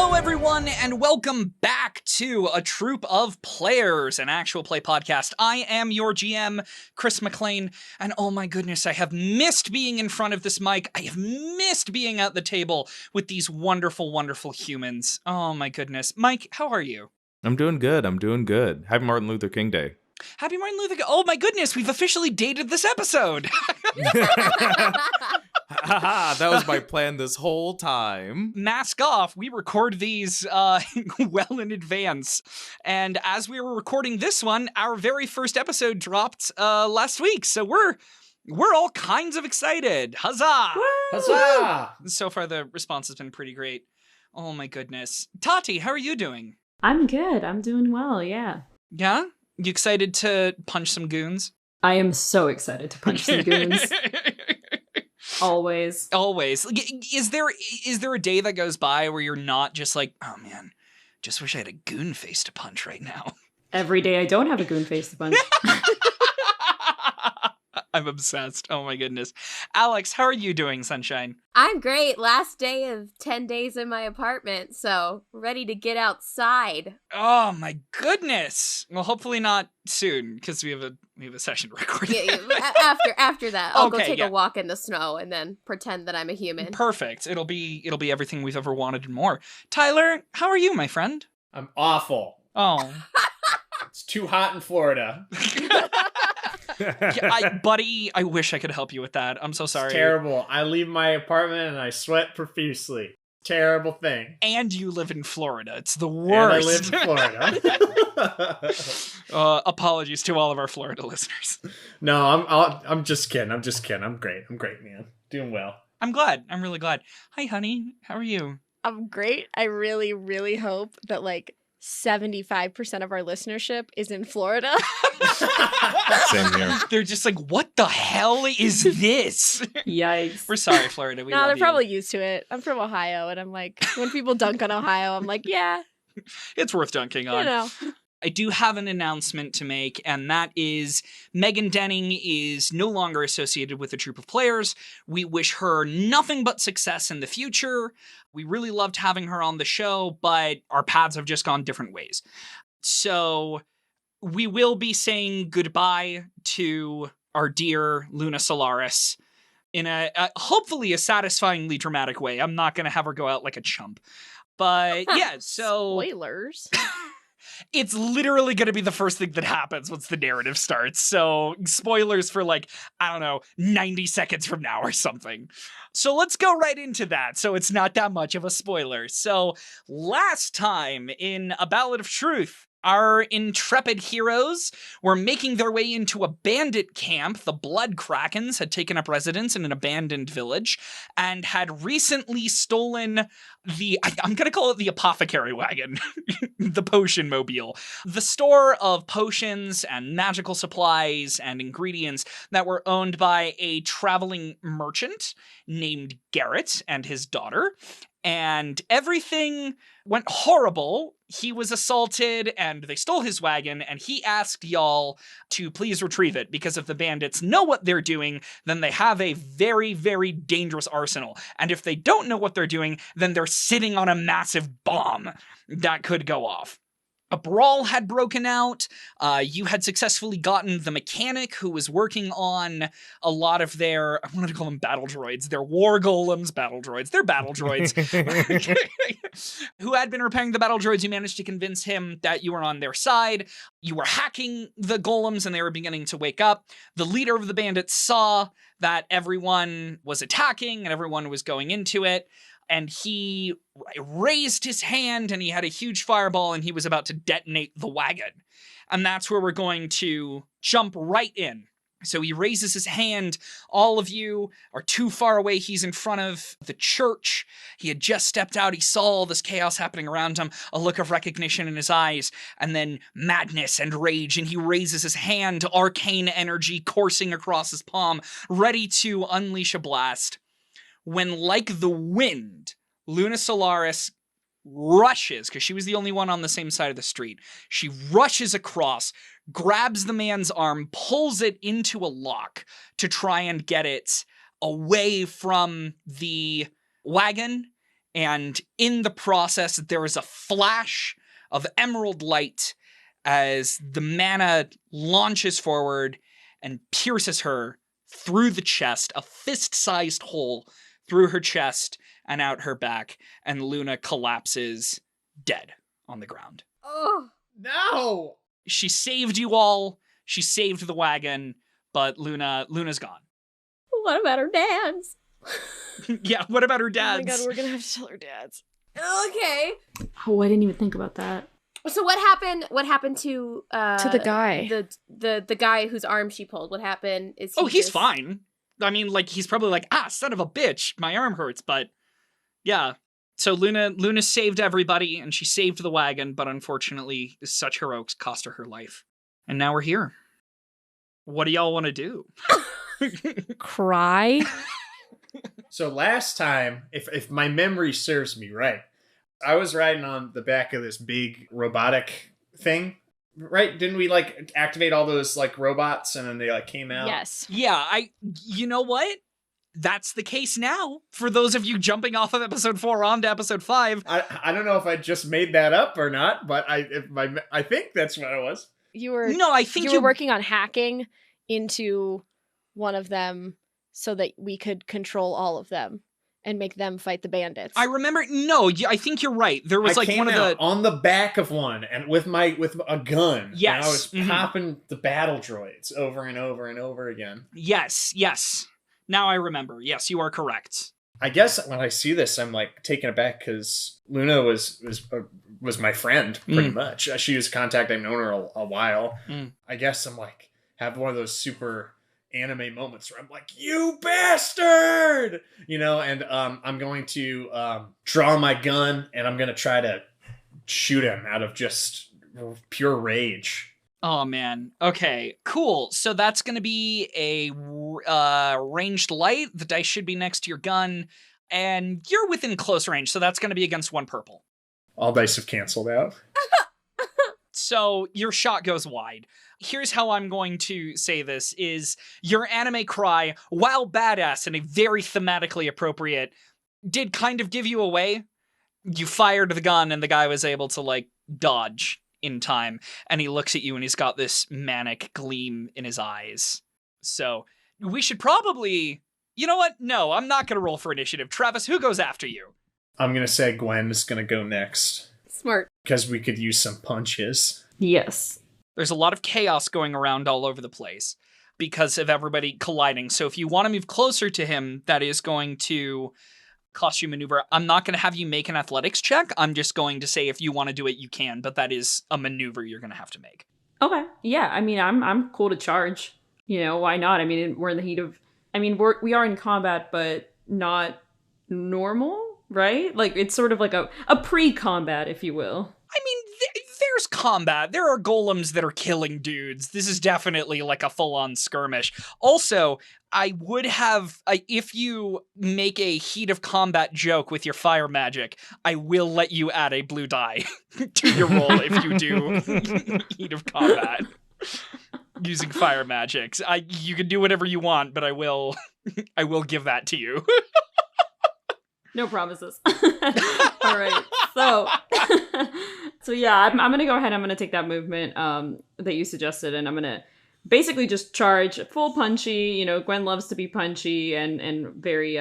Hello, everyone, and welcome back to A Troupe of Players, an actual play podcast. I am your GM, Chris Maclean, and oh my goodness, I have missed being in front of this mic. I have missed being at the table with these wonderful, wonderful humans. Oh my goodness. Mike, how are you? I'm doing good. Happy Martin Luther King Day. Happy Martin Luther King. Oh my goodness, we've officially dated this episode. Haha, that was my plan this whole time. Mask off. We record these well in advance. And as we were recording this one, our very first episode dropped last week. So we're all kinds of excited. Huzzah! Woo! Huzzah! So far, the response has been pretty great. Oh my goodness. Tati, how are you doing? I'm good. I'm doing well, yeah. Yeah? You excited to punch some goons? I am so excited to punch some goons. Always. Is there a day that goes by where you're not just like, oh man, just wish I had a goon face to punch right now? Every day I don't have a goon face to punch. I'm obsessed. Oh my goodness. Alex, how are you doing, sunshine? I'm great. Last day of 10 days in my apartment, so ready to get outside. Oh my goodness. Well, hopefully not soon, because we have a session recording. Yeah, after that, I'll go take a walk in the snow and then pretend that I'm a human. Perfect. It'll be everything we've ever wanted and more. Tyler, how are you, my friend? I'm awful. Oh. It's too hot in Florida. Buddy, I wish I could help you with that. I'm so sorry. It's terrible. I leave my apartment and I sweat profusely. Terrible thing. And you live in Florida. It's the worst. And I live in Florida. Apologies to all of our Florida listeners. No, I'm just kidding. I'm great. I'm great, man. Doing well. I'm glad. I'm really glad. Hi, honey. How are you? I'm great. I really, really hope that 75% of our listenership is in Florida. Same here. They're just like, what the hell is this? Yikes. We're sorry, Florida. We No, love they're you. probably used to it. I'm from Ohio, and I'm like, when people dunk on Ohio, I'm like, yeah. It's worth dunking on. You know. I do have an announcement to make, and that is Megan Denning is no longer associated with the Troupe of Players. We wish her nothing but success in the future. We really loved having her on the show, but our paths have just gone different ways. So we will be saying goodbye to our dear Luna Solaris in a hopefully a satisfyingly dramatic way. I'm not going to have her go out like a chump. But yeah, so... Spoilers. It's literally going to be the first thing that happens once the narrative starts. So spoilers for 90 seconds from now or something. So let's go right into that. So it's not that much of a spoiler. So last time in A Ballad of Truth, our intrepid heroes were making their way into a bandit camp. The Blood Krakens had taken up residence in an abandoned village and had recently stolen I'm going to call it the apothecary wagon, the potion mobile, the store of potions and magical supplies and ingredients that were owned by a traveling merchant named Garrett and his daughter. And everything went horrible. He was assaulted and they stole his wagon, and he asked y'all to please retrieve it because if the bandits know what they're doing, then they have a very, very dangerous arsenal. And if they don't know what they're doing, then they're sitting on a massive bomb that could go off. A brawl had broken out. You had successfully gotten the mechanic who was working on a lot of their, I wanted to call them battle droids. They're war golems, battle droids. They're battle droids. Who had been repairing the battle droids. You managed to convince him that you were on their side. You were hacking the golems and they were beginning to wake up. The leader of the bandits saw that everyone was attacking and everyone was going into it. And he raised his hand and he had a huge fireball and he was about to detonate the wagon. And that's where we're going to jump right in. So he raises his hand. All of you are too far away. He's in front of the church. He had just stepped out. He saw all this chaos happening around him, a look of recognition in his eyes, and then madness and rage. And he raises his hand, arcane energy coursing across his palm, ready to unleash a blast. When, like the wind, Luna Solaris rushes, because she was the only one on the same side of the street. She rushes across, grabs the man's arm, pulls it into a lock to try and get it away from the wagon And in the process, there is a flash of emerald light as the mana launches forward and pierces her through the chest, a fist-sized hole through her chest and out her back, and Luna collapses dead on the ground. Oh, No! She saved you all, she saved the wagon, but Luna's gone. what about her dads? Yeah, what about her dads? Oh my god, we're gonna have to tell her dads. Okay. Oh, I didn't even think about that. So what happened? What happened to the guy. The guy whose arm she pulled? What happened? Is He's fine. I mean, like, he's probably like, son of a bitch, my arm hurts, but yeah. So Luna saved everybody, and she saved the wagon, but unfortunately, such heroics cost her life. And now we're here. What do y'all want to do? Cry? So last time, if my memory serves me right, I was riding on the back of this big robotic thing, right? Didn't we like activate all those like robots and then they like came out? Yes. Yeah, you know what? That's the case now. For those of you jumping off of episode 4 on to episode 5. I don't know if I just made that up or not, but I think that's what it was. You were No, I think you were working on hacking into one of them so that we could control all of them and make them fight the bandits. I remember. No, I think you're right. There was I like came one of out the. on the back of one and with a gun. Yes. And I was Mhm. popping the battle droids over and over and over again. Yes. Now I remember. Yes, you are correct. I guess when I see this, I'm like taken aback because Luna was my friend pretty much. She was a contact. I've known her a while. I guess I'm like have one of those super anime moments where I'm like, you bastard, and I'm going to draw my gun and I'm going to try to shoot him out of just pure rage. Oh, man. Okay, cool. So that's going to be a ranged light. The dice should be next to your gun. And you're within close range, so that's going to be against 1 purple. All dice have canceled out. So your shot goes wide. Here's how I'm going to say this, is your anime cry, while badass and a very thematically appropriate, did kind of give you away. You fired the gun and the guy was able to, like, dodge in time, and he looks at you and he's got this manic gleam in his eyes. So we should probably, you know what? No, I'm not going to roll for initiative. Travis, who goes after you? I'm going to say Gwen is going to go next Smart. because we could use some punches. Yes. There's a lot of chaos going around all over the place because of everybody colliding. So if you want to move closer to him, that is going to cost you maneuver. I'm not going to have you make an athletics check. I'm just going to say if you want to do it, you can, but that is a maneuver you're going to have to make. Okay. Yeah. I mean, I'm cool to charge. Why not? I mean, we're in the heat of. I mean, we are in combat, but not normal, right? Like it's sort of like a pre-combat, if you will. I mean, there's combat. There are golems that are killing dudes. This is definitely like a full-on skirmish. Also, I would have, if you make a heat of combat joke with your fire magic, I will let you add a blue die to your roll if you do heat of combat using fire magics. You can do whatever you want, but I will give that to you. No promises. All right. So yeah, I'm going to go ahead. I'm going to take that movement that you suggested, and I'm going to basically just charge full punchy. Gwen loves to be punchy and very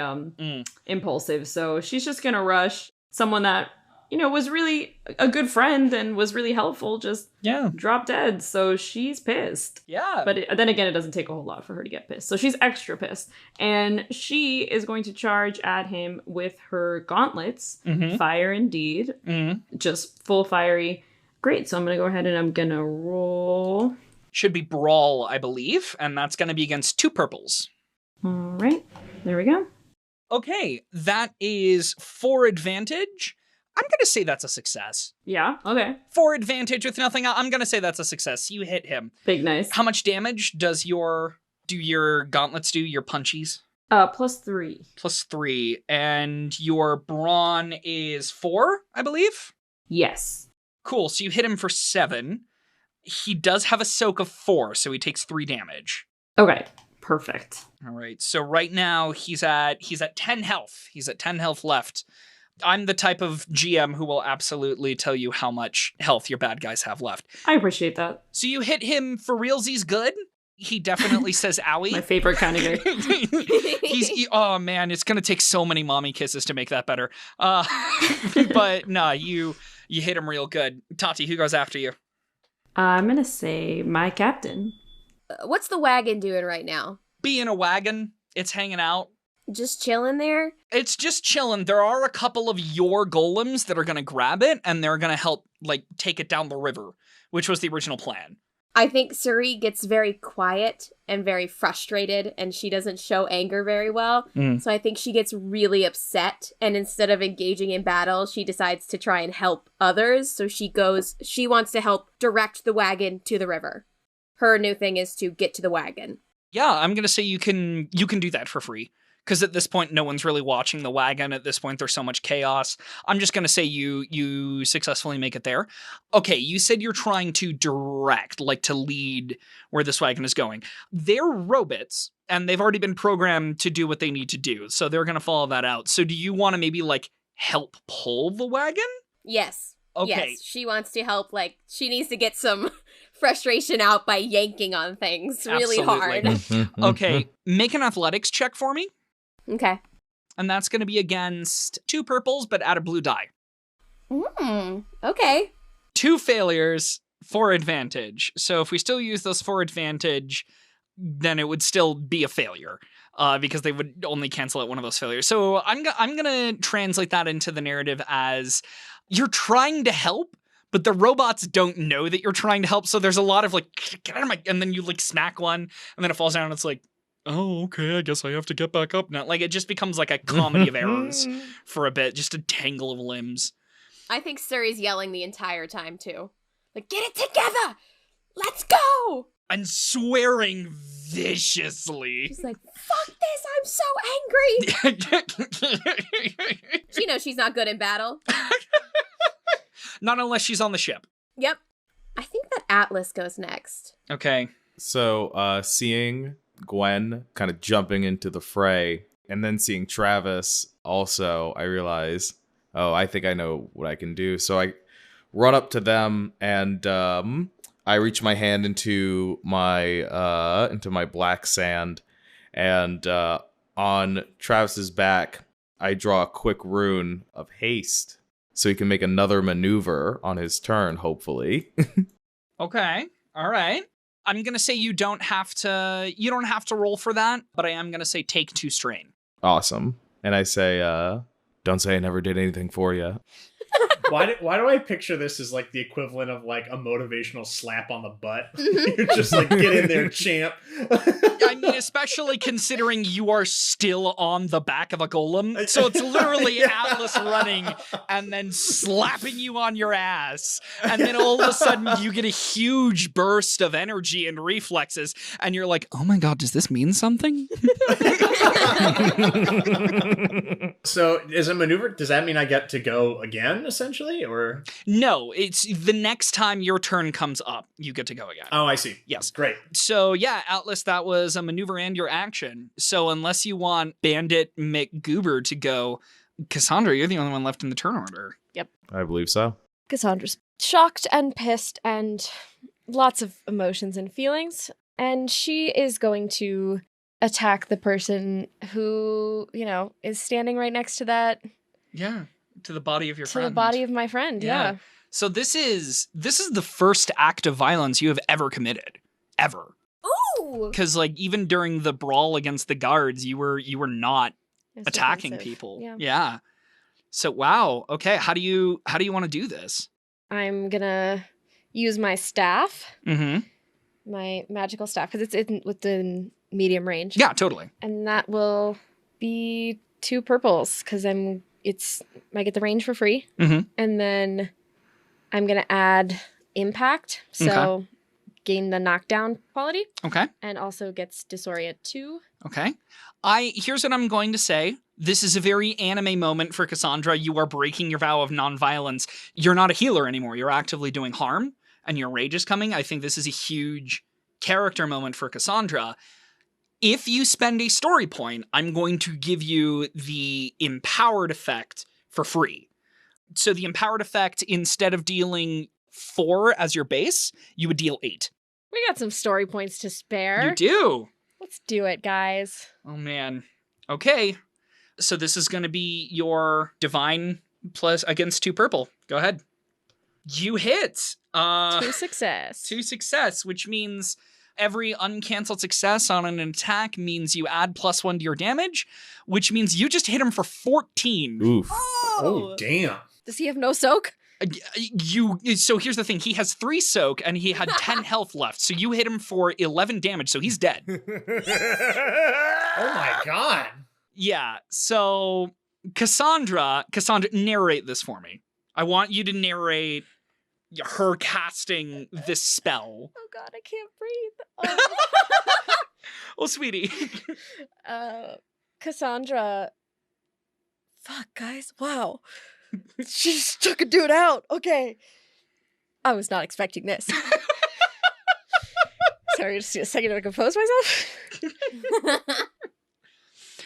impulsive. So she's just going to rush someone that, was really a good friend and was really helpful, just drop dead. So she's pissed. Yeah. But then again, it doesn't take a whole lot for her to get pissed. So she's extra pissed. And she is going to charge at him with her gauntlets. Mm-hmm. Fire indeed. Mm-hmm. Just full fiery. Great. So I'm going to go ahead and I'm going to roll. Should be brawl, I believe. And that's going to be against 2 purples. All right. There we go. Okay. That is 4 advantage. I'm going to say that's a success. Yeah. Okay. 4 advantage with nothing. I'm going to say that's a success. You hit him. Big nice. How much damage does your gauntlets do, your punchies? +3. +3. And your brawn is 4, I believe? Yes. Cool. So you hit him for 7. He does have a soak of 4, so he takes 3 damage. Okay. Perfect. All right. So right now he's at 10 health. He's at 10 health left. I'm the type of GM who will absolutely tell you how much health your bad guys have left. I appreciate that. So you hit him for realsies good? He definitely says owie. My favorite kind of guy. Oh man, it's gonna take so many mommy kisses to make that better. But nah, you hit him real good. Tati, who goes after you? I'm gonna say my captain. What's the wagon doing right now? Be in a wagon. It's hanging out. Just chilling there? It's just chilling. There are a couple of your golems that are gonna grab it, and they're gonna help, like, take it down the river, which was the original plan. I think Suri gets very quiet and very frustrated, and she doesn't show anger very well. So I think she gets really upset, and instead of engaging in battle, she decides to try and help others. So she wants to help direct the wagon to the river. Her new thing is to get to the wagon. Yeah, I'm gonna say you can do that for free. Because at this point, no one's really watching the wagon. At this point, there's so much chaos. I'm just going to say you successfully make it there. Okay, you said you're trying to direct, like to lead where this wagon is going. They're robots, and they've already been programmed to do what they need to do. So they're going to follow that out. So do you want to maybe, like, help pull the wagon? Yes. Okay. Yes, she wants to help. Like, she needs to get some frustration out by yanking on things really Absolutely. hard. Okay, make an athletics check for me. Okay. And that's going to be against 2 purples, but add a blue die. Okay. 2 failures, 4 advantage. So if we still use those 4 advantage, then it would still be a failure. Because they would only cancel out one of those failures. So I'm going to translate that into the narrative as you're trying to help, but the robots don't know that you're trying to help. So there's a lot of like, get out of my, and then you like smack one, and then it falls down, and it's like, oh, okay, I guess I have to get back up now. Like, it just becomes like a comedy of errors for a bit, just a tangle of limbs. I think Suri's yelling the entire time, too. Like, get it together! Let's go! And swearing viciously. She's like, fuck this, I'm so angry! She knows she's not good in battle. Not unless she's on the ship. Yep. I think that Atlas goes next. Okay. So, seeing Gwen kind of jumping into the fray, and then seeing Travis also, I realize, oh, I think I know what I can do. So I run up to them, and I reach my hand into my black sand, and on Travis's back, I draw a quick rune of haste, so he can make another maneuver on his turn, hopefully. Okay. All right. I'm going to say you don't have to roll for that, but I am going to say take 2 strain. Awesome. And I say, don't say I never did anything for you. Why do I picture this as like the equivalent of like a motivational slap on the butt? You're just like, get in there, champ. I mean, especially considering you are still on the back of a golem. So it's literally Atlas running and then slapping you on your ass. And then all of a sudden you get a huge burst of energy and reflexes. And you're like, oh my God, does this mean something? So is a maneuver, does that mean I get to go again, essentially? Or No, it's the next time your turn comes up, you get to go again. Oh, I see. Yes. Great. So yeah, Atlas, that was a maneuver and your action. So unless you want Bandit McGoober to go, Cassandra, you're the only one left in the turn order. Yep. I believe so. Cassandra's shocked and pissed and lots of emotions and feelings. And she is going to attack the person who, is standing right next to that. Yeah. To the body of your to friend. the body of my friend, yeah. So this is the first act of violence you have ever committed. Ever. Ooh! Because like even during the brawl against the guards, you were not It's attacking defensive. people. Yeah. So wow. Okay. How do you want to do this? I'm gonna use my staff, Mm-hmm. my magical staff, because it's within medium range. Yeah, totally. And that will be 2 purples, because I get the range for free. Mhm. And then I'm gonna add impact, so gain the knockdown quality, Okay. and also gets disorient 2. Okay. Here's what I'm going to say. This is a very anime moment for Cassandra. You are breaking your vow of nonviolence. You're not a healer anymore. You're actively doing harm, and your rage is coming. I think this is a huge character moment for Cassandra. If you spend a story point, I'm going to give you the empowered effect for free. So the empowered effect, instead of dealing 4 as your base, you would deal 8. We got some story points to spare. You do. Let's do it, guys. Oh, man. Okay. So this is going to be your divine plus against 2 purple. Go ahead. You hit. 2 success. 2 success, which means every uncancelled success on an attack means you add +1 to your damage, which means you just hit him for 14. Oof. Oh, damn. Does he have no soak? So here's the thing. He has 3 soak and he had 10 health left. So you hit him for 11 damage. So he's dead. Oh my god. Yeah. So Cassandra, narrate this for me. I want you to narrate her casting this spell. Oh god, I can't breathe. Oh, sweetie. Cassandra. Fuck, guys. Wow. She just took a dude out. Okay. I was not expecting this. Sorry, just a second to compose myself.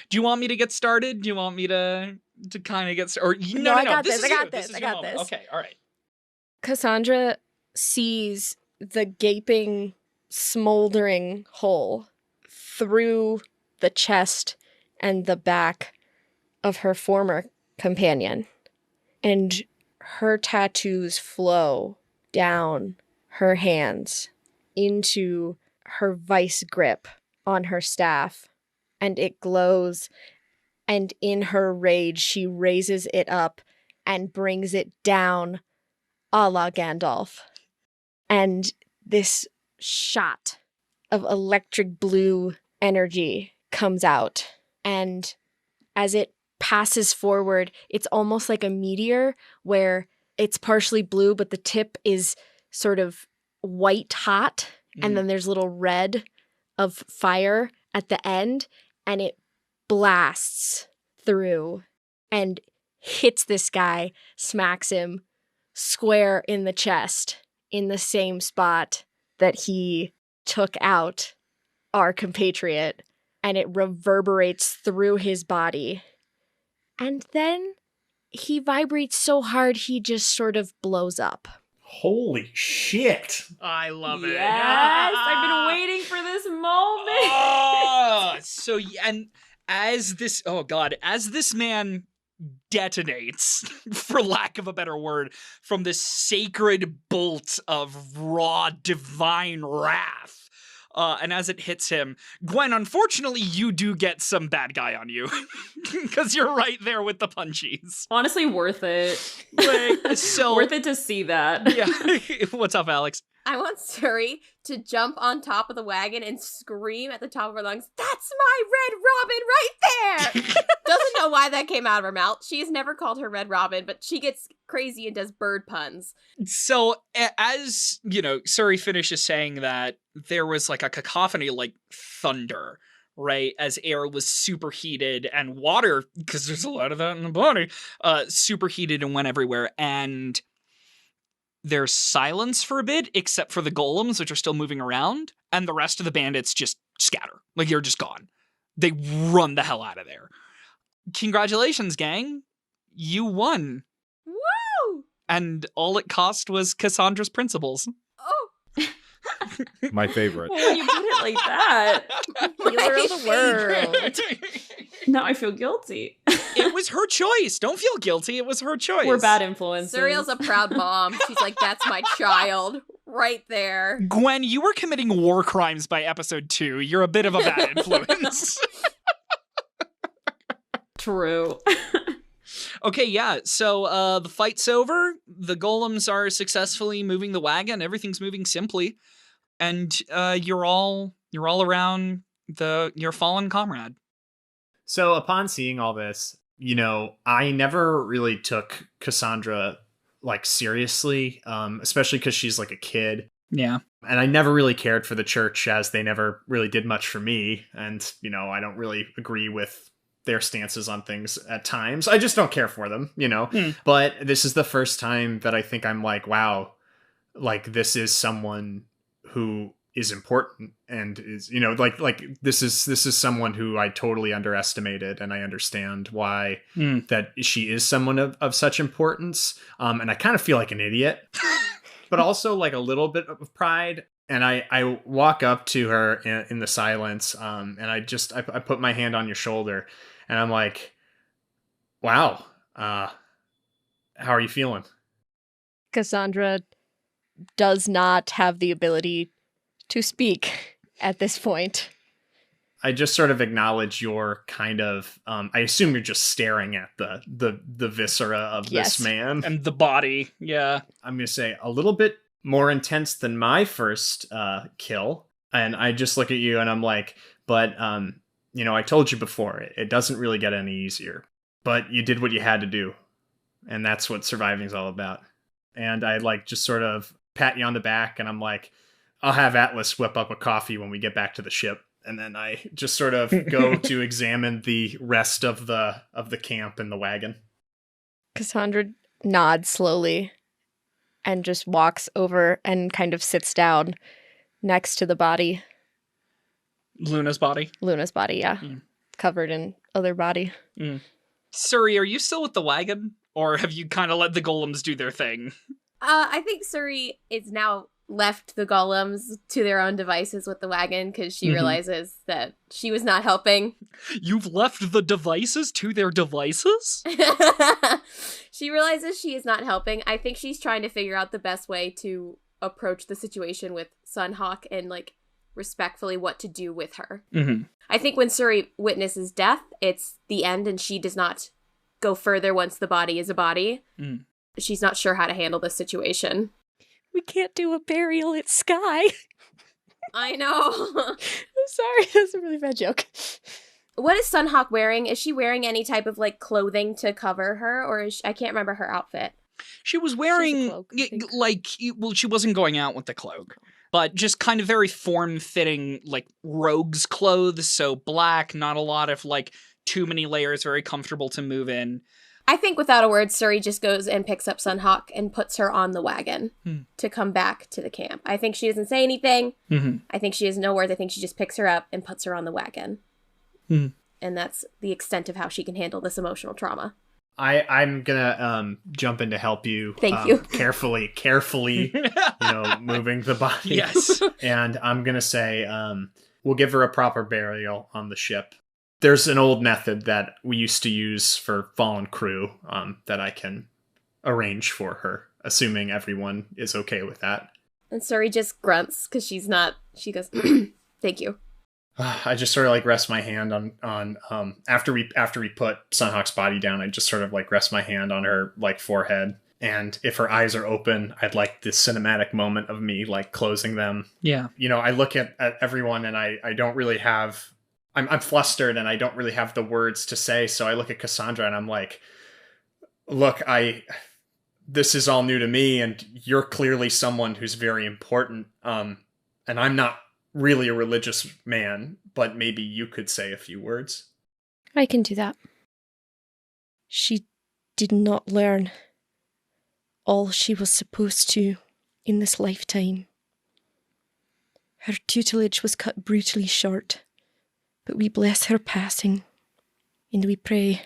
Do you want me to get started? Do you want me to kind of get started? No, I got this. is I got you. this. Is I your got moment. this. Okay, all right. Cassandra sees the gaping, smoldering hole through the chest and the back of her former companion, and her tattoos flow down her hands into her vice grip on her staff, and it glows, and in her rage she raises it up and brings it down a la Gandalf. And this shot of electric blue energy comes out, and as it passes forward, it's almost like a meteor where it's partially blue, but the tip is sort of white hot, and then there's little red of fire at the end, and it blasts through and hits this guy, smacks him square in the chest in the same spot that he took out our compatriot, and it reverberates through his body. And then he vibrates so hard he just sort of blows up. Holy shit. I love it. Yes, I've been waiting for this moment. And as this man detonates, for lack of a better word, from this sacred bolt of raw divine wrath, and as it hits him, Gwen, unfortunately, you do get some bad guy on you, because you're right there with the punchies. Honestly, worth it. So Worth it to see that. Yeah. What's up, Alex? I want Suri to jump on top of the wagon and scream at the top of her lungs, "That's my Red Robin right there!" Doesn't know why that came out of her mouth. She's never called her Red Robin, but she gets crazy and does bird puns. So as, Suri finishes saying that, there was like a cacophony, like thunder, right? As air was superheated and water, because there's a lot of that in the body, superheated and went everywhere. And there's silence for a bit, except for the golems, which are still moving around, and the rest of the bandits just scatter. Like, they're just gone. They run the hell out of there. Congratulations, gang. You won. Woo! And all it cost was Cassandra's principles. Oh, My favorite. When you put it like that, Healer of the world. now I feel guilty. It was her choice. Don't feel guilty. It was her choice. We're bad influences. Suriel's a proud mom. She's like, "That's my child right there." Gwen, you were committing war crimes by episode 2. You're a bit of a bad influence. True. Okay, yeah. So the fight's over. The golems are successfully moving the wagon. Everything's moving simply, and you're all around your fallen comrade. So upon seeing all this, I never really took Cassandra like seriously, especially because she's like a kid. Yeah. And I never really cared for the church, as they never really did much for me. And, I don't really agree with their stances on things at times. I just don't care for them, But this is the first time that I think I'm like, wow, like this is someone who is important and is, you know, like this is someone who I totally underestimated, and I understand why that she is someone of such importance. And I kind of feel like an idiot, but also like a little bit of pride. And I walk up to her in the silence, and I put my hand on your shoulder, and I'm like, wow, how are you feeling? Cassandra does not have the ability to speak at this point. I just sort of acknowledge your kind of, I assume you're just staring at the viscera of this man. And the body, yeah. I'm going to say a little bit more intense than my first kill. And I just look at you and I'm like, but, you know, I told you before, it doesn't really get any easier. But you did what you had to do. And that's what surviving is all about. And I like just sort of pat you on the back and I'm like, I'll have Atlas whip up a coffee when we get back to the ship. And then I just sort of go to examine the rest of the camp and the wagon. Cassandra nods slowly and just walks over and kind of sits down next to the body. Luna's body? Luna's body, yeah. Covered in other body. Suri, are you still with the wagon? Or have you kind of let the golems do their thing? I think Suri is now left the golems to their own devices with the wagon because she realizes that she was not helping. You've left the devices to their devices? She realizes she is not helping. I think she's trying to figure out the best way to approach the situation with Sunhawk and, like, respectfully what to do with her. I think when Suri witnesses death, it's the end and she does not go further once the body is a body. She's not sure how to handle this situation. We can't do a burial at Sky. I know. I'm sorry, that's a really bad joke. What is Sunhawk wearing? Is she wearing any type of, like, clothing to cover her? Or is I can't remember her outfit. She was wearing, cloak, she wasn't going out with the cloak, but just kind of very form-fitting, like, rogue's clothes, so black, not a lot of, like, too many layers, very comfortable to move in. I think without a word, Suri just goes and picks up Sunhawk and puts her on the wagon to come back to the camp. I think she doesn't say anything. I think she has no words. I think she just picks her up and puts her on the wagon. And that's the extent of how she can handle this emotional trauma. I'm gonna jump in to help you. Thank you. Carefully, you know, moving the body. Yes. And I'm gonna say, we'll give her a proper burial on the ship. There's an old method that we used to use for fallen crew that I can arrange for her, assuming everyone is okay with that. And Suri just grunts because she goes, thank you. I just sort of like rest my hand on after we put Sunhawk's body down, I just sort of like rest my hand on her like forehead. And if her eyes are open, I'd like this cinematic moment of me like closing them. Yeah. You know, I look at everyone and I don't really have... I'm flustered and I don't really have the words to say. So I look at Cassandra and I'm like, look, this is all new to me and you're clearly someone who's very important. And I'm not really a religious man, but maybe you could say a few words. I can do that. She did not learn all she was supposed to in this lifetime. Her tutelage was cut brutally short. But we bless her passing, and we pray,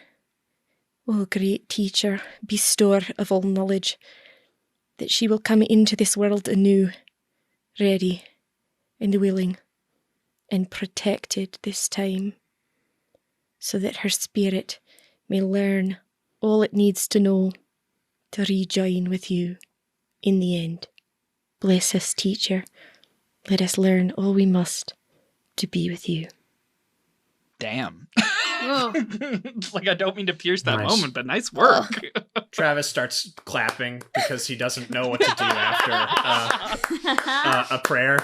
O great teacher, bestower of all knowledge, that she will come into this world anew, ready and willing, and protected this time, so that her spirit may learn all it needs to know to rejoin with you in the end. Bless us, teacher. Let us learn all we must to be with you. Damn. Like, I don't mean to pierce that moment, but nice work. Travis starts clapping because he doesn't know what to do after a prayer.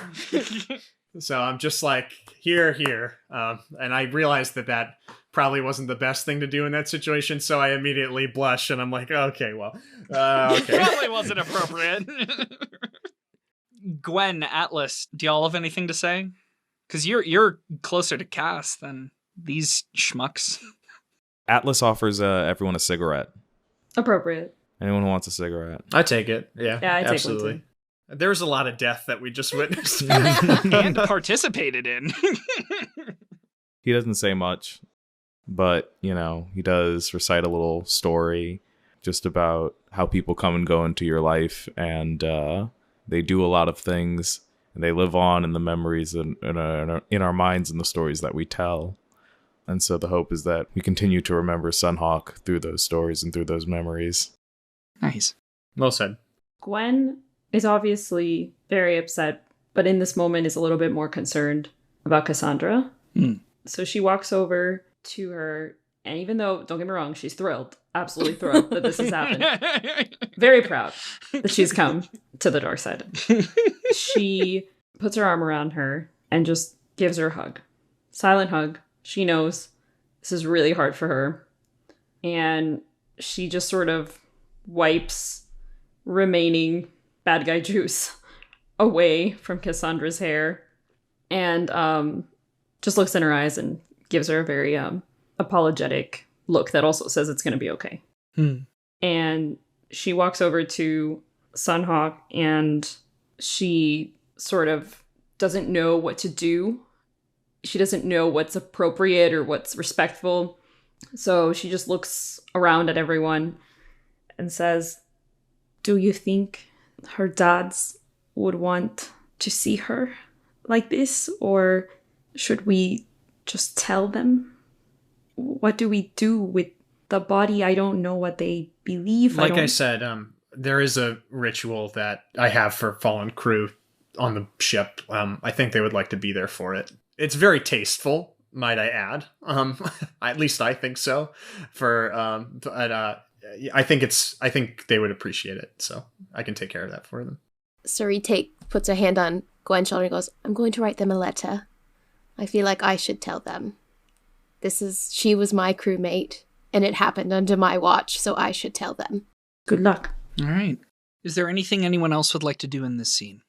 So I'm just like, here. And I realized that probably wasn't the best thing to do in that situation, so I immediately blush and I'm like, okay, well, okay. Probably wasn't appropriate. Gwen, Atlas, do y'all have anything to say? Because you're closer to Cass than these schmucks. Atlas offers everyone a cigarette. Appropriate. Anyone who wants a cigarette? I take it. Yeah, I take absolutely. one too. There's a lot of death that we just witnessed. And participated in. He doesn't say much, but, you know, he does recite a little story just about how people come and go into your life, and they do a lot of things, and they live on in the memories and in our minds and the stories that we tell. And so the hope is that we continue to remember Sunhawk through those stories and through those memories. Nice. Well said. Gwen is obviously very upset, but in this moment is a little bit more concerned about Cassandra. So she walks over to her, and even though, don't get me wrong, she's thrilled, absolutely thrilled that this has happened. Very proud that she's come to the dark side. She puts her arm around her and just gives her a hug. Silent hug. She knows this is really hard for her. And she just sort of wipes remaining bad guy juice away from Cassandra's hair and just looks in her eyes and gives her a very apologetic look that also says it's going to be okay. And she walks over to Sunhawk and she sort of doesn't know what to do. She doesn't know what's appropriate or what's respectful. So she just looks around at everyone and says, "Do you think her dads would want to see her like this? Or should we just tell them? What do we do with the body? I don't know what they believe." Like I said, there is a ritual that I have for fallen crew on the ship. I think they would like to be there for it. It's very tasteful, might I add. At least I think so. I think they would appreciate it, so I can take care of that for them. Suri puts a hand on Gwen's shoulder and goes, "I'm going to write them a letter. I feel like I should tell them. She was my crewmate, and it happened under my watch, so I should tell them." Good luck. All right. Is there anything anyone else would like to do in this scene?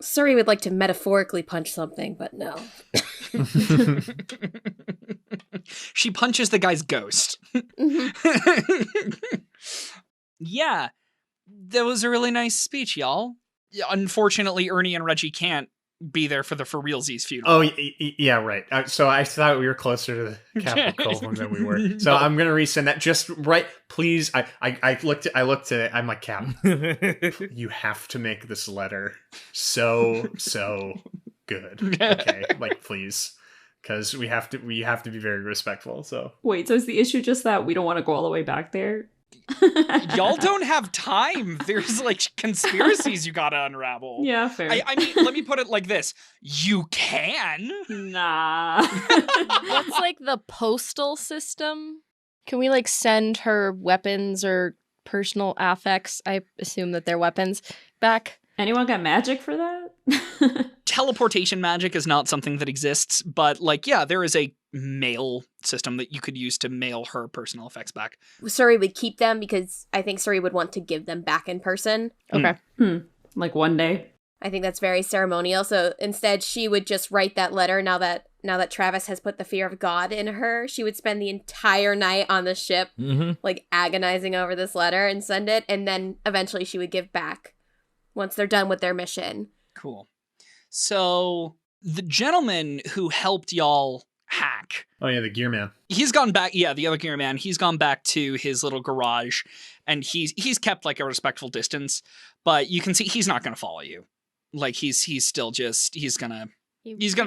Suri would like to metaphorically punch something, but no. She punches the guy's ghost. Yeah, that was a really nice speech, y'all. Unfortunately, Ernie and Reggie can't be there for the For Realsies funeral. Oh, yeah, right. So I thought we were closer to the capital Coleman than we were. So I'm going to resend that. Just right, please. I looked at it. I'm like, Cap, you have to make this letter so good. Okay, like, please. Because we have to be very respectful. So Wait, so is the issue just that we don't want to go all the way back there? Y'all don't have time. There's like conspiracies you gotta unravel. Yeah, fair. I mean, let me put it like this. You can. Nah. What's like the postal system? Can we like send her weapons or personal affects? I assume that they're weapons back. Anyone got magic for that? Teleportation magic is not something that exists, but like, yeah, there is a mail system that you could use to mail her personal effects back. Suri would keep them because I think Suri would want to give them back in person. Okay. Like one day. I think that's very ceremonial. So instead, she would just write that letter. Now that Travis has put the fear of God in her, she would spend the entire night on the ship, like agonizing over this letter and send it. And then eventually she would give back once they're done with their mission. Cool. So the gentleman who helped y'all hack. Oh yeah, the gear man. He's gone back. Yeah, the other gear man. He's gone back to his little garage, and he's kept like a respectful distance. But you can see he's not going to follow you. Like he's still just he's gonna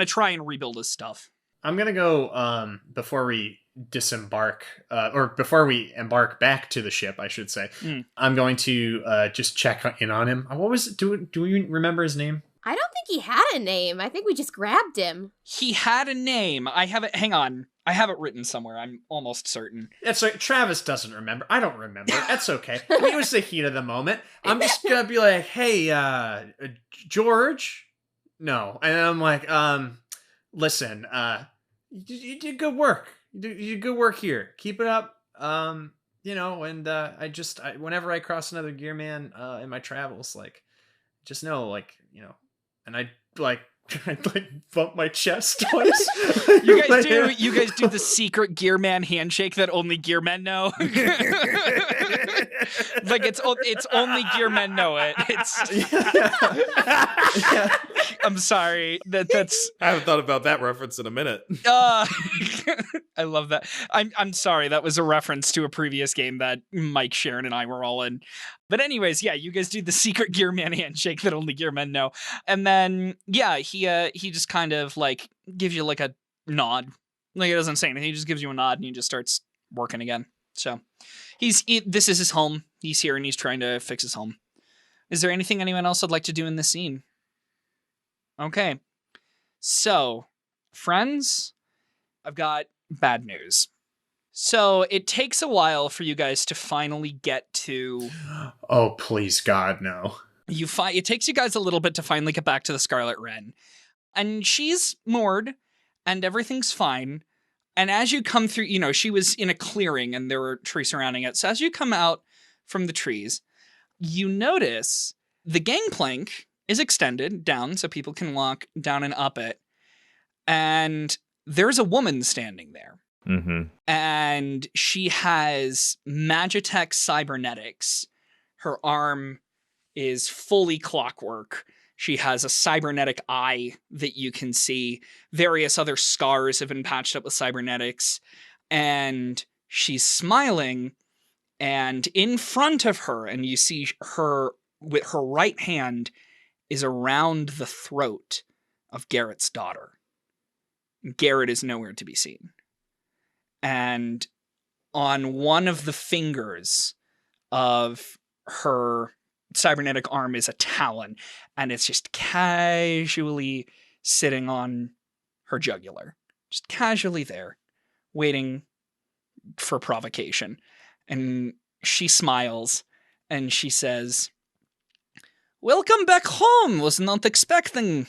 try and rebuild his stuff. I'm gonna go before we disembark, or before we embark back to the ship, I should say. I'm going to just check in on him. What was it? Do you remember his name? I don't think he had a name. I think we just grabbed him. He had a name. I have it. Hang on. I have it written somewhere. I'm almost certain. That's right. Travis doesn't remember. I don't remember. That's okay. It was the heat of the moment. I'm just gonna be like, "Hey, George." No, and I'm like, listen, you did good work. You did good work here. Keep it up. And whenever I cross another gear man in my travels, like, just know, like, and I like I like bump my chest twice. You guys do the secret gear man handshake that only gear men know. Like it's only gear men know it. I'm sorry. That's I haven't thought about that reference in a minute. I love that. I'm sorry. That was a reference to a previous game that Mike, Sharon, and I were all in. But anyways, yeah, you guys do the secret gear man handshake that only gear men know. And then he just kind of like gives you like a nod. Like he doesn't say anything. He just gives you a nod and he just starts working again. So this is his home. He's here and he's trying to fix his home. Is there anything anyone else would like to do in this scene? Okay. So, friends, I've got bad news. So it takes a while for you guys to finally get to... Oh, please, God, no. It takes you guys a little bit to finally get back to the Scarlet Wren. And she's moored, and everything's fine. And as you come through, she was in a clearing, and there were trees surrounding it. So as you come out from the trees, you notice the gangplank is extended down so people can walk down and up it. And there's a woman standing there. Mm-hmm. And she has Magitech cybernetics. Her arm is fully clockwork. She has a cybernetic eye that you can see. Various other scars have been patched up with cybernetics. And she's smiling. And in front of her, and you see her with her right hand is around the throat of Garrett's daughter. Garrett is nowhere to be seen. And on one of the fingers of her cybernetic arm is a talon, and it's just casually sitting on her jugular. Just casually there, waiting for provocation. And she smiles, and she says, "Welcome back home. Was not expecting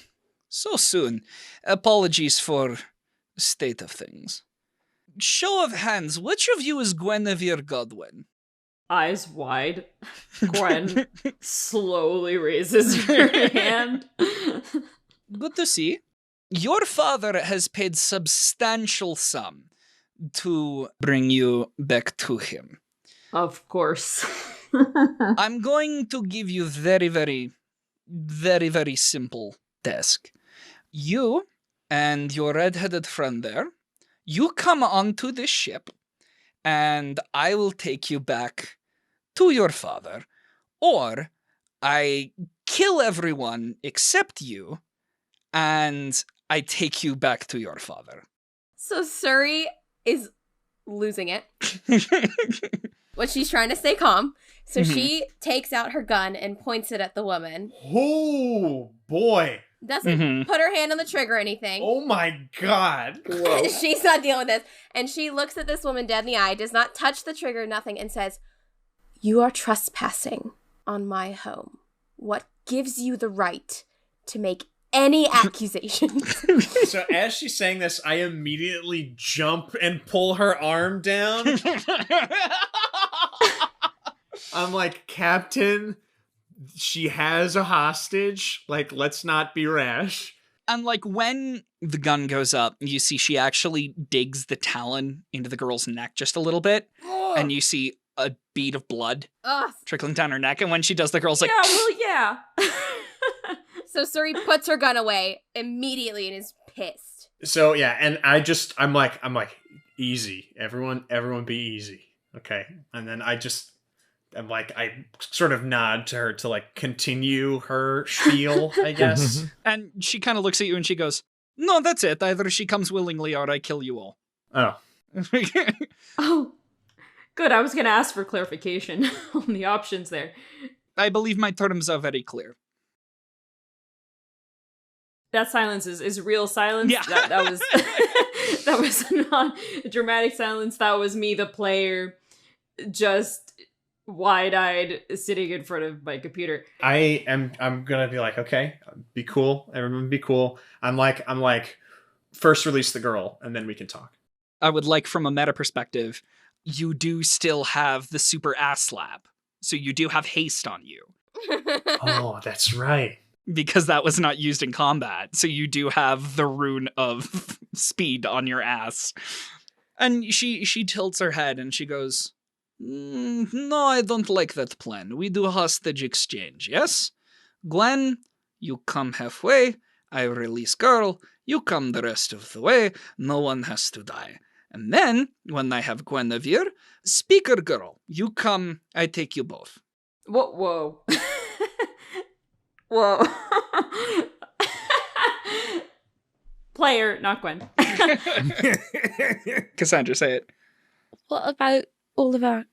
so soon. Apologies for state of things. Show of hands, which of you is Guinevere Godwin?" Eyes wide, Gwen slowly raises her hand. Good to see. Your father has paid substantial sum to bring you back to him. Of course. I'm going to give you very, very, very, very simple task. You and your red-headed friend there, you come onto this ship, and I will take you back to your father, or I kill everyone except you, and I take you back to your father. So Suri is losing it. But she's trying to stay calm. So she takes out her gun and points it at the woman. Oh, boy. Doesn't put her hand on the trigger or anything. Oh, my God. She's not dealing with this. And she looks at this woman dead in the eye, does not touch the trigger, nothing, and says, "You are trespassing on my home. What gives you the right to make any accusations?" So as she's saying this, I immediately jump and pull her arm down. I'm like, "Captain, she has a hostage. Like, let's not be rash." And like when the gun goes up, you see she actually digs the talon into the girl's neck just a little bit. And you see a bead of blood trickling down her neck. And when she does, the girl's like, "Yeah, well, yeah." So Suri puts her gun away immediately and is pissed. So yeah, and I'm like, easy. Everyone be easy. Okay. And then I sort of nod to her to like continue her spiel, I guess. And she kind of looks at you and she goes, "No, that's it. Either she comes willingly or I kill you all." Oh. Oh, good. I was going to ask for clarification on the options there. I believe my terms are very clear. That silence is real silence. Yeah. That was that was not a dramatic silence. That was me, the player, just wide-eyed sitting in front of my computer. I'm gonna be like, okay, be cool. Everyone be cool. I'm like, first release the girl, and then we can talk. I would like, from a meta perspective, you do still have the super ass slap. So you do have haste on you. Oh, that's right. because that was not used in combat. So you do have the rune of speed on your ass. And she tilts her head and she goes, no, I don't like that plan. We do hostage exchange, yes? Gwen, you come halfway. I release girl. You come the rest of the way. No one has to die. And then, when I have Guinevere, speaker girl, you come, I take you both. Whoa. Whoa. Player, not Gwen. Cassandra, say it. What about all of our...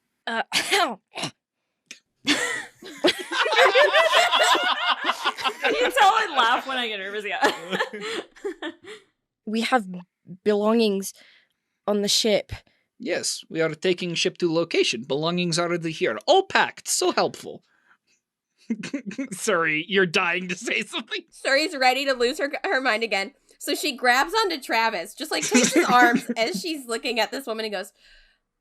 Can you tell I laugh when I get nervous? Yeah. we have belongings on the ship. Yes, we are taking ship to location. Belongings are already here. All packed. So helpful. Sorry, you're dying to say something. Suri's ready to lose her mind again. So she grabs onto Travis, just like takes his arms as she's looking at this woman and goes,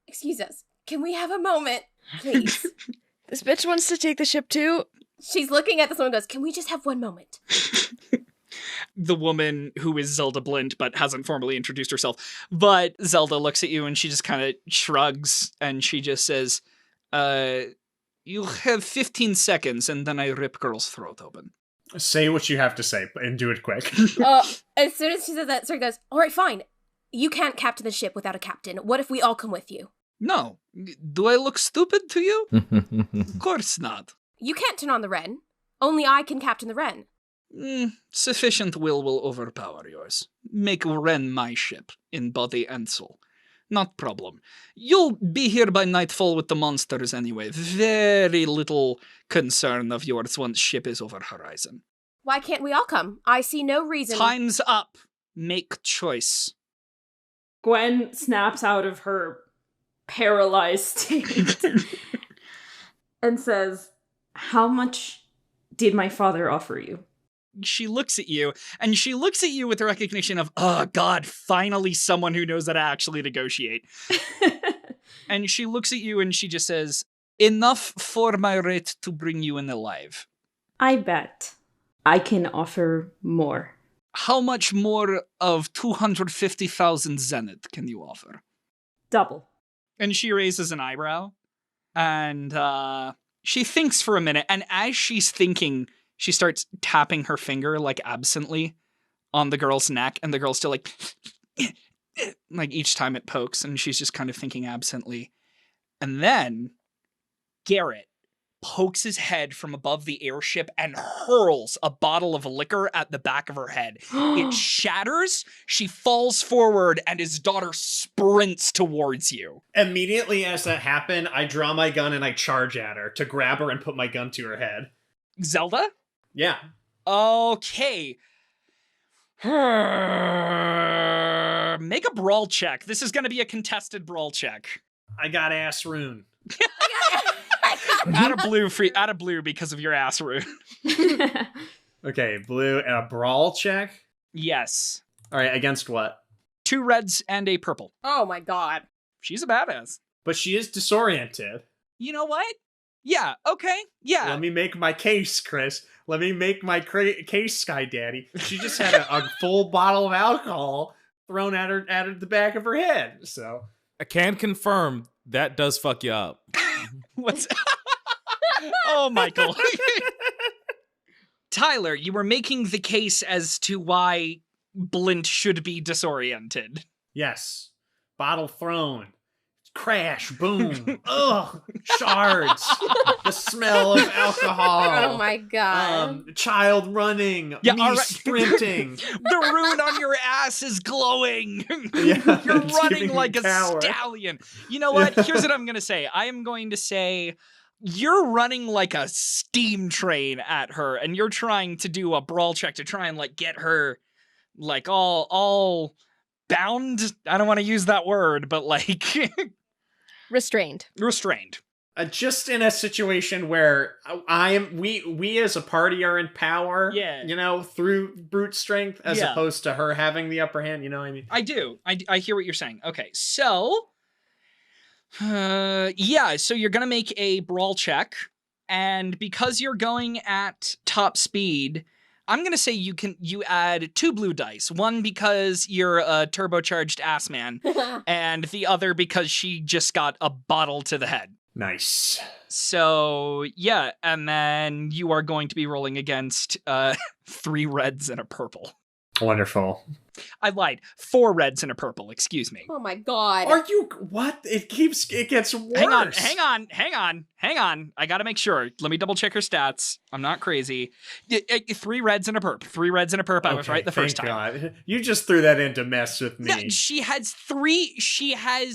excuse us, can we have a moment, please? This bitch wants to take the ship too. She's looking at this woman and goes, can we just have one moment? The woman who is Zelda Blint but hasn't formally introduced herself. But Zelda looks at you and she just kind of shrugs and she just says, you have 15 seconds and then I rip girl's throat open. Say what you have to say and do it quick. As soon as she says that, Suri goes, all right, fine. You can't captain the ship without a captain. What if we all come with you? No. Do I look stupid to you? Of course not. You can't turn on the Wren. Only I can captain the Wren. Sufficient will overpower yours. Make Wren my ship, in body and soul. Not problem. You'll be here by nightfall with the monsters anyway. Very little concern of yours once ship is over horizon. Why can't we all come? I see no reason. Time's up. Make choice. Gwen snaps out of her paralyzed state and says, how much did my father offer you? She looks at you, and she looks at you with the recognition of, oh, God, finally someone who knows how to actually negotiate. And she looks at you and she just says, enough for my rate to bring you in alive. I bet I can offer more. How much more of 250,000 zenith can you offer? Double. And she raises an eyebrow, and she thinks for a minute, and as she's thinking, she starts tapping her finger, like, absently on the girl's neck, and the girl's still like each time it pokes, and she's just kind of thinking absently. And then Garrett pokes his head from above the airship and hurls a bottle of liquor at the back of her head. It shatters, she falls forward, and his daughter sprints towards you. Immediately as that happened, I draw my gun and I charge at her to grab her and put my gun to her head. Zelda? Yeah. Okay. Make a brawl check. This is going to be a contested brawl check. I got ass rune. Add a blue because of your ass rune. Okay, blue and a brawl check? Yes. All right, against what? 2 reds and a purple. Oh my god. She's a badass. But she is disoriented. You know what? Yeah, okay, yeah. Let me make my case, Chris. Let me make my case, Sky Daddy. She just had a full bottle of alcohol thrown at her the back of her head. So I can confirm that does fuck you up. What's... Oh, Michael. Tyler, you were making the case as to why Blint should be disoriented. Yes. Bottle thrown. Crash, boom, ugh, shards, the smell of alcohol. Oh my god. Child running, Yeah, me all right. sprinting. The rune on your ass is glowing. Yeah, You're it's running giving like me a power. stallion. You know what? Here's what I'm going to say. I am going to say you're running like a steam train at her, and you're trying to do a brawl check to try and like get her like all bound. I don't want to use that word, but like Restrained. Just in a situation where we as a party are in power, Yeah. you know, through brute strength, as Yeah. opposed to her having the upper hand, you know what I mean? I do. I hear what you're saying. Okay, so yeah, so you're gonna make a brawl check, and because you're going at top speed, I'm gonna say you add 2 blue dice. One because you're a turbocharged ass man, and the other because she just got a bottle to the head. Nice. So yeah, and then you are going to be rolling against 3 reds and a purple. Wonderful. I lied. 4 reds and a purple, excuse me. Oh my god. Are you what? It gets worse. Hang on. I gotta make sure. Let me double check her stats. I'm not crazy. 3 reds and a perp. 3 reds and a perp. I was right the first time. God. You just threw that in to mess with me. No, she has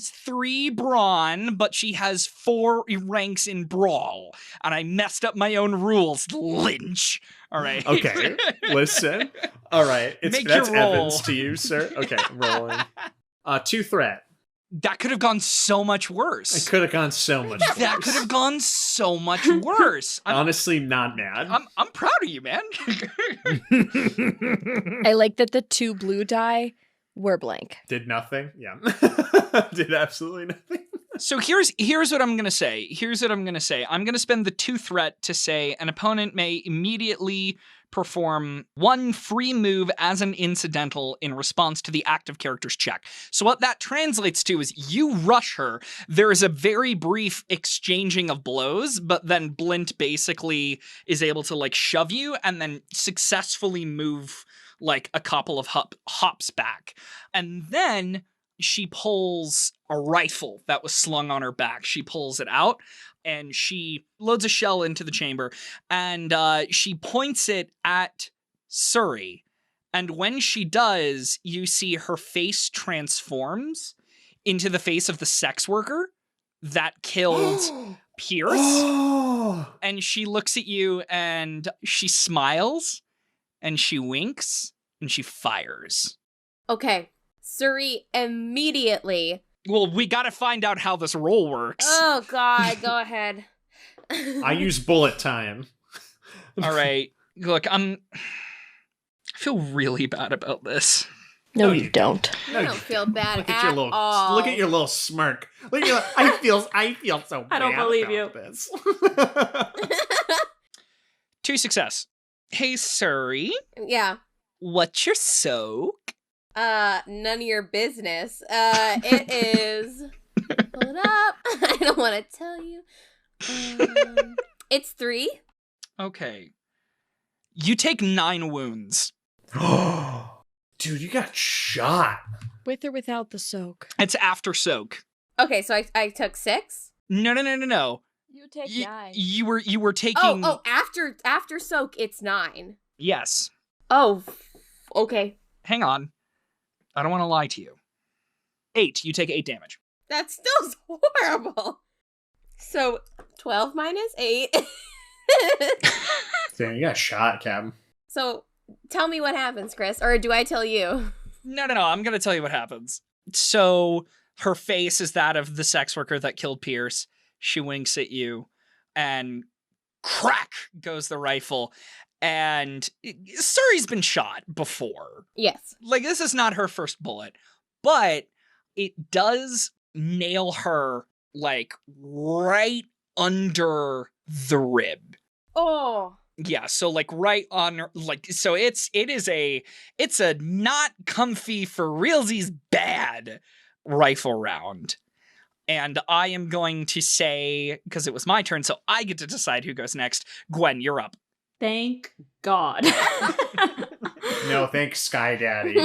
3 brawn, but she has 4 ranks in brawl. And I messed up my own rules, Lynch. All right. Okay. Listen. All right. That's Evans to you, sir. Okay, rolling. 2 threat. That could have gone so much worse. It could have gone so much worse. That could have gone so much worse. Honestly, not mad. I'm proud of you, man. I like that the 2 blue die were blank. Did nothing. Yeah. Did absolutely nothing. So here's what I'm going to say. I'm going to spend the 2 threat to say an opponent may immediately perform 1 free move as an incidental in response to the active character's check. So what that translates to is you rush her. There is a very brief exchanging of blows, but then Blint basically is able to like shove you and then successfully move like a couple of hops back. And then she pulls a rifle that was slung on her back. She pulls it out and she loads a shell into the chamber and she points it at Suri. And when she does, you see her face transforms into the face of the sex worker that killed Pierce. And she looks at you and she smiles and she winks and she fires. Okay. Suri immediately. Well, we gotta find out how this roll works. Oh god, go ahead. I use bullet time. All right. Look, I feel really bad about this. No, you don't. I don't feel bad Look at your all. Look at your little smirk. Look at your, I feel so bad. I don't believe you. This. 2 success. Hey, Suri. Yeah. What's your soak? None of your business. It is. Hold up. I don't want to tell you. It's 3. Okay. You take 9 wounds. Dude, you got shot. With or without the soak? It's after soak. Okay, so I took 6. No. You take 9. You were taking. Oh, after soak, it's 9. Yes. Oh, okay. Hang on. I don't want to lie to you. 8. You take 8 damage. That's still horrible. So 12 minus 8. Damn, you got shot, Captain. So tell me what happens, Chris, or do I tell you? No. I'm gonna tell you what happens. So her face is that of the sex worker that killed Pierce. She winks at you, and crack goes the rifle. And Suri's been shot before. Yes. Like, this is not her first bullet, but it does nail her, like, right under the rib. Oh. Yeah, so, like, right on her, like, so it's a not comfy for realsies bad rifle round. And I am going to say, because it was my turn, so I get to decide who goes next. Gwen, you're up. Thank God. No, thanks, Sky Daddy.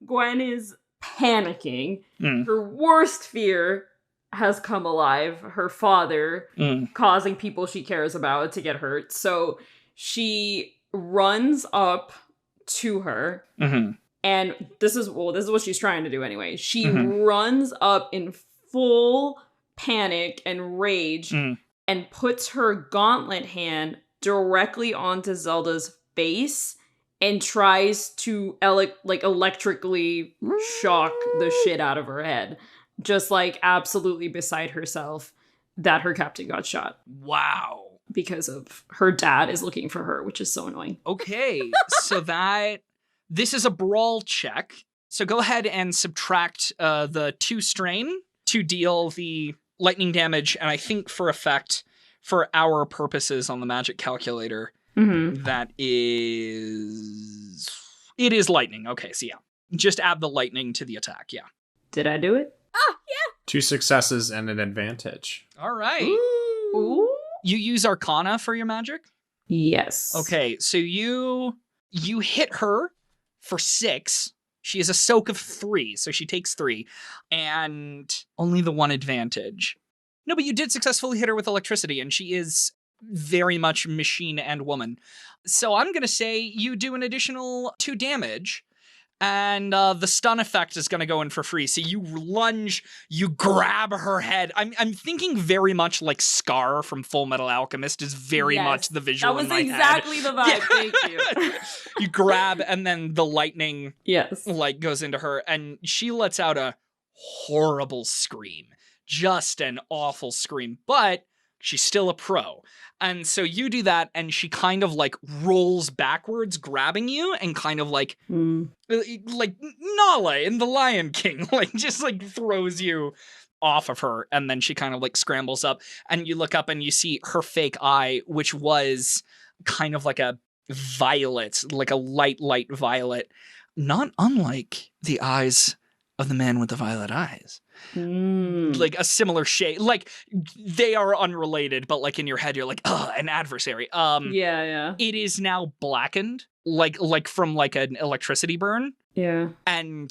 Gwen is panicking. Her worst fear has come alive. Her father causing people she cares about to get hurt. So she runs up to her. And this is what she's trying to do anyway. She runs up in full panic and rage and puts her gauntlet hand directly onto Zelda's face and tries to electrically shock the shit out of her head, just like absolutely beside herself that her captain got shot. Wow. Because of her dad is looking for her, which is so annoying. Okay, so this is a brawl check. So go ahead and subtract the 2 strain to deal the lightning damage, and I think for effect for our purposes on the magic calculator, that is... It is lightning. Okay, so yeah. Just add the lightning to the attack, yeah. Did I do it? Oh, yeah. 2 successes and an advantage. All right. Ooh. You use Arcana for your magic? Yes. Okay, so you hit her for 6. She has a soak of 3, so she takes 3. And only the 1 advantage. No, but you did successfully hit her with electricity, and she is very much machine and woman. So I'm going to say you do an additional 2 damage, and the stun effect is going to go in for free. So you lunge, you grab her head. I'm thinking very much like Scar from Full Metal Alchemist is very much the visual in my head. That was exactly the vibe. Yeah. Thank you. You grab, and then the lightning Yes. goes into her, and she lets out a horrible scream. Just an awful scream, but she's still a pro. And so you do that, and she kind of rolls backwards, grabbing you, and kind of like Nala in The Lion King, just throws you off of her. And then she kind of scrambles up, and you look up and you see her fake eye, which was kind of like a violet, like a light violet, not unlike the eyes of the man with the violet eyes. Like a similar shade. They are unrelated, but in your head you're an adversary. Yeah. It is now blackened, like from an electricity burn. Yeah. And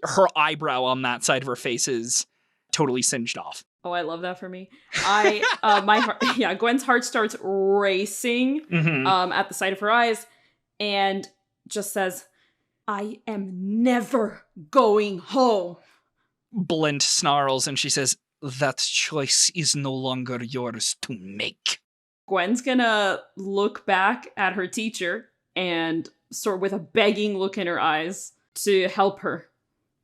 her eyebrow on that side of her face is totally singed off. Oh, I love that for me. My heart, Gwen's heart starts racing at the sight of her eyes, and just says, "I am never going home." Blint snarls, and she says, "That choice is no longer yours to make." Gwen's gonna look back at her teacher and sort of with a begging look in her eyes to help her.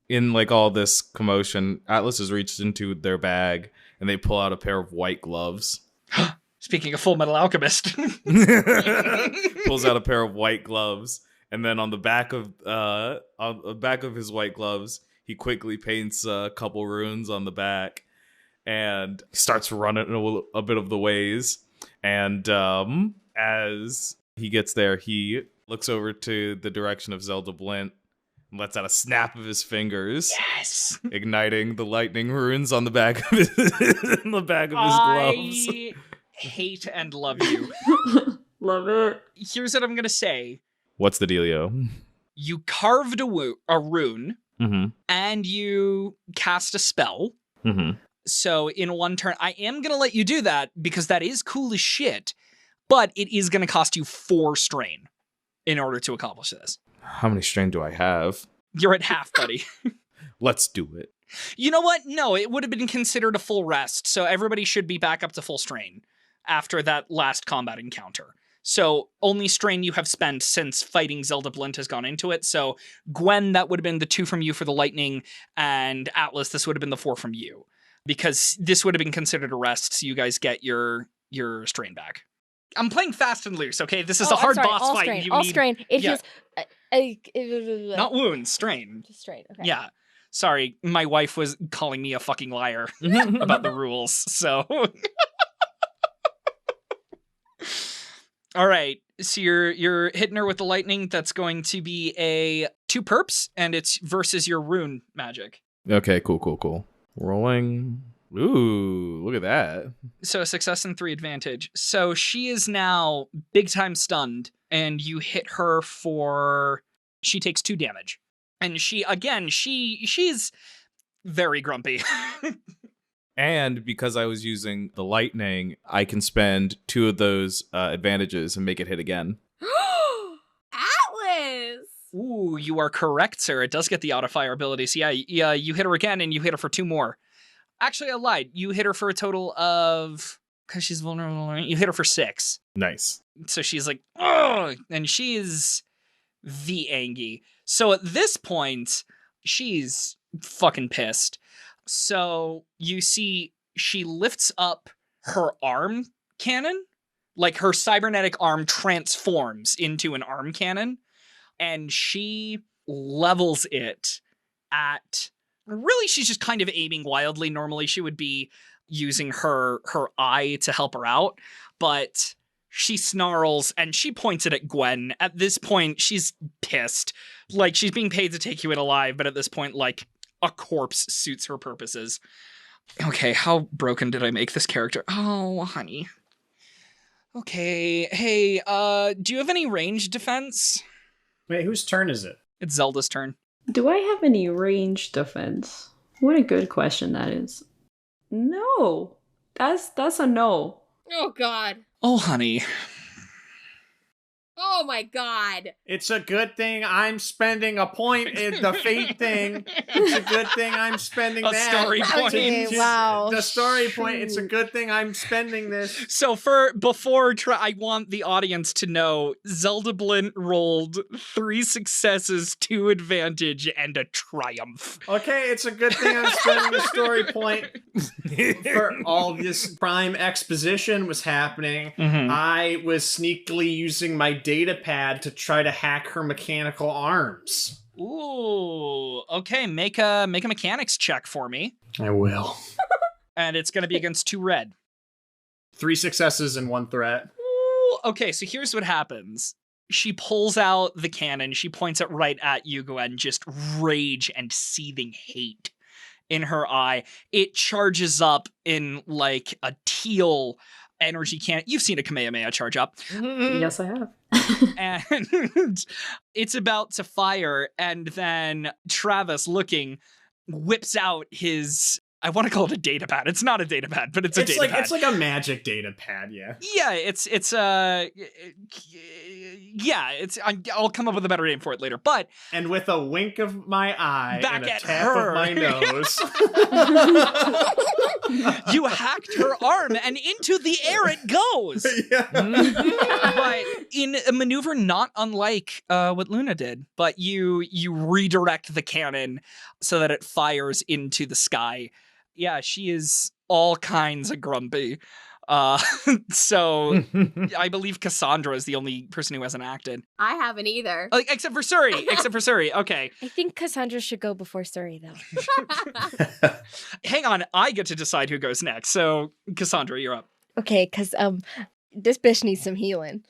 In all this commotion, Atlas has reached into their bag and they pull out a pair of white gloves. Speaking of Full Metal Alchemist. Pulls out a pair of white gloves, and then on the back of his white gloves, he quickly paints a couple runes on the back and starts running a bit of the ways. And as he gets there, he looks over to the direction of Zelda Blint and lets out a snap of his fingers. Yes! Igniting the lightning runes on the back of his, gloves. I hate and love you. Love it. Here's what I'm going to say. What's the dealio? You carved a rune, and you cast a spell. So in one turn, I am going to let you do that because that is cool as shit, but it is going to cost you 4 strain in order to accomplish this. How many strain do I have? You're at half, buddy. Let's do it. You know what? No, it would have been considered a full rest, so everybody should be back up to full strain after that last combat encounter. So only strain you have spent since fighting Zelda Blint has gone into it. So Gwen, that would have been the 2 from you for the lightning, and Atlas, this would have been the 4 from you. Because this would have been considered a rest, so you guys get your strain back. I'm playing fast and loose, okay? This is a hard boss all fight. Strain, all strain. It feels... Not wounds, strain. Just strain, okay. Yeah. Sorry, my wife was calling me a fucking liar about the rules, so... All right, so you're hitting her with the lightning. That's going to be a 2 perps, and it's versus your rune magic. Okay, cool. Rolling. Ooh, look at that. So a success and 3 advantage. So she is now big time stunned, and you hit her for... She takes 2 damage. And she's very grumpy. And because I was using the lightning, I can spend 2 of those advantages and make it hit again. Atlas! Ooh, you are correct, sir. It does get the auto-fire ability. So yeah, you hit her again, and you hit her for 2 more. Actually, I lied. You hit her for a total of... Because she's vulnerable. You hit her for 6. Nice. So she's like, ugh! And she is the Angie. So at this point, she's fucking pissed. So you see she lifts up her arm cannon. Like her cybernetic arm transforms into an arm cannon. And she levels it at... Really, she's just kind of aiming wildly. Normally, she would be using her eye to help her out, but she snarls and she points it at Gwen. At this point, she's pissed. Like, she's being paid to take you in alive, but at this point, like, a corpse suits her purposes. Okay, how broken did I make this character? Oh, honey. Okay, hey, do you have any ranged defense? Wait, whose turn is it? It's Zelda's turn. Do I have any ranged defense? What a good question that is. No. That's a no. Oh, God. Oh, honey. Oh, my God. It's a good thing I'm spending a point in the fate thing. It's a good thing I'm spending A that. story point. Okay, wow. The story point. It's a good thing I'm spending this. So I want the audience to know Zelda Blint rolled 3 successes, 2 advantage, and a triumph. Okay, it's a good thing I'm spending the story point. For all this prime exposition was happening, I was sneakily using my data pad to try to hack her mechanical arms. Ooh, okay, make a mechanics check for me. I will. And it's going to be against 2 red. 3 successes and 1 threat. Ooh, okay, so here's what happens. She pulls out the cannon, she points it right at you, Gwen, just rage and seething hate in her eye. It charges up in like a teal energy cannon. You've seen a Kamehameha charge up. Yes, I have. And it's about to fire, and then Travis, looking, whips out his, I want to call it a data pad. It's not a data pad, but it's a data pad. It's like a magic data pad, yeah. Yeah, I'll come up with a better name for it later, but And with a wink of my eye back and a at tap her. of my nose. You hacked her arm, and into the air it goes. But in a maneuver not unlike what Luna did, but you redirect the cannon so that it fires into the sky. Yeah, she is all kinds of grumpy. So I believe Cassandra is the only person who hasn't acted. I haven't either. Like, except for Suri. Okay. I think Cassandra should go before Suri, though. Hang on. I get to decide who goes next. So, Cassandra, you're up. Okay, because this bitch needs some healing.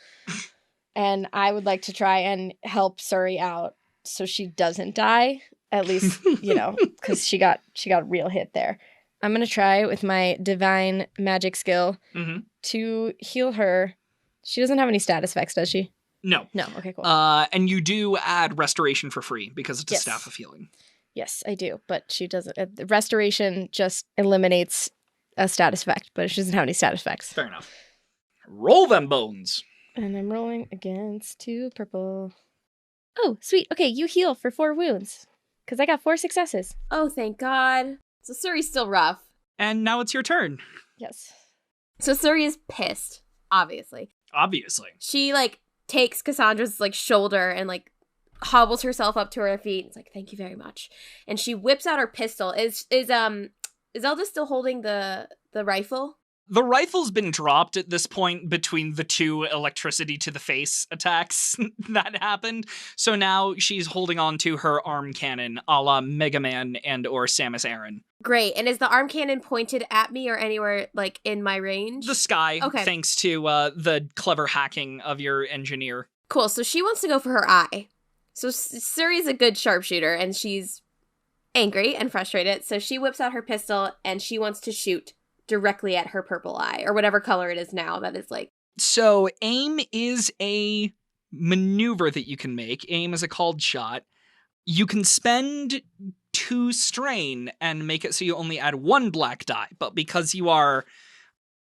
And I would like to try and help Suri out so she doesn't die. At least, because she got a real hit there. I'm going to try with my divine magic skill to heal her. She doesn't have any status effects, does she? No. No. Okay, cool. And you do add restoration for free because it's a Yes. staff of healing. Yes, I do. But she doesn't. Restoration just eliminates a status effect, but she doesn't have any status effects. Fair enough. Roll them bones. And I'm rolling against 2 purple. Oh, sweet. Okay, you heal for 4 wounds. Because I got 4 successes. Oh, thank God. So Suri's still rough. And now it's your turn. Yes. So Suri is pissed, obviously. Obviously. She, takes Cassandra's, shoulder and, hobbles herself up to her feet. It's like, thank you very much. And she whips out her pistol. Is Zelda still holding the rifle? The rifle's been dropped at this point between the 2 electricity to the face attacks that happened. So now she's holding on to her arm cannon a la Mega Man and or Samus Aran. Great. And is the arm cannon pointed at me or anywhere, in my range? The sky, Okay. thanks to the clever hacking of your engineer. Cool. So she wants to go for her eye. So Suri's a good sharpshooter, and she's angry and frustrated. So she whips out her pistol, and she wants to shoot directly at her purple eye, or whatever color it is now that is So aim is a maneuver that you can make. Aim is a called shot. You can spend 2 strain and make it so you only add 1 black die, but because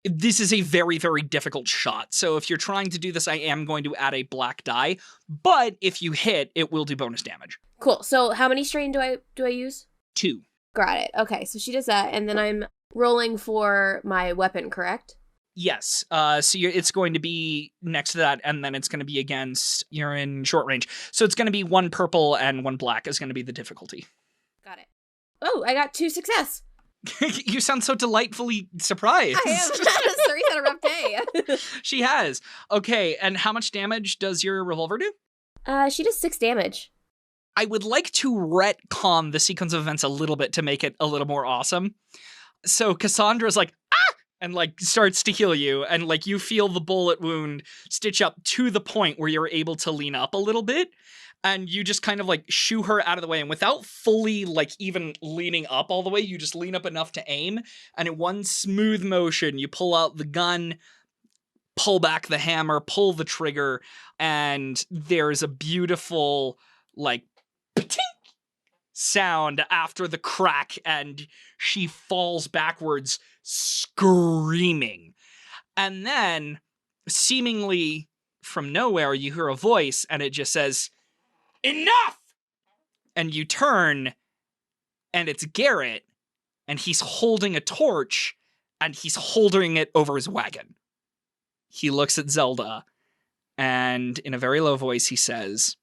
this is a very, very difficult shot. So if you're trying to do this, I am going to add a black die, but if you hit, it will do bonus damage. Cool. So how many strain do I use? 2. Got it. Okay, so she does that, and then I'm rolling for my weapon, correct? Yes. So it's going to be next to that, and then it's going to be against, you're in short range. So it's going to be 1 purple and 1 black is going to be the difficulty. Got it. Oh, I got 2 success. You sound so delightfully surprised. I am. Suri's had a rough day. She has. Okay, and how much damage does your revolver do? She does 6 damage. I would like to retcon the sequence of events a little bit to make it a little more awesome. So Cassandra's like, ah! and like starts to heal you, and like you feel the bullet wound stitch up to the point where you're able to lean up a little bit, and you just kind of like shoo her out of the way, and without fully like even leaning up all the way, you just lean up enough to aim, and in one smooth motion you pull out the gun, pull back the hammer, pull the trigger, and there's a beautiful like pa-tink sound after the crack, and she falls backwards screaming. And then, seemingly from nowhere, you hear a voice, and it just says, "Enough!" And you turn, and it's Garrett, and he's holding a torch, and he's holding it over his wagon. He looks at Zelda, and in a very low voice, he says,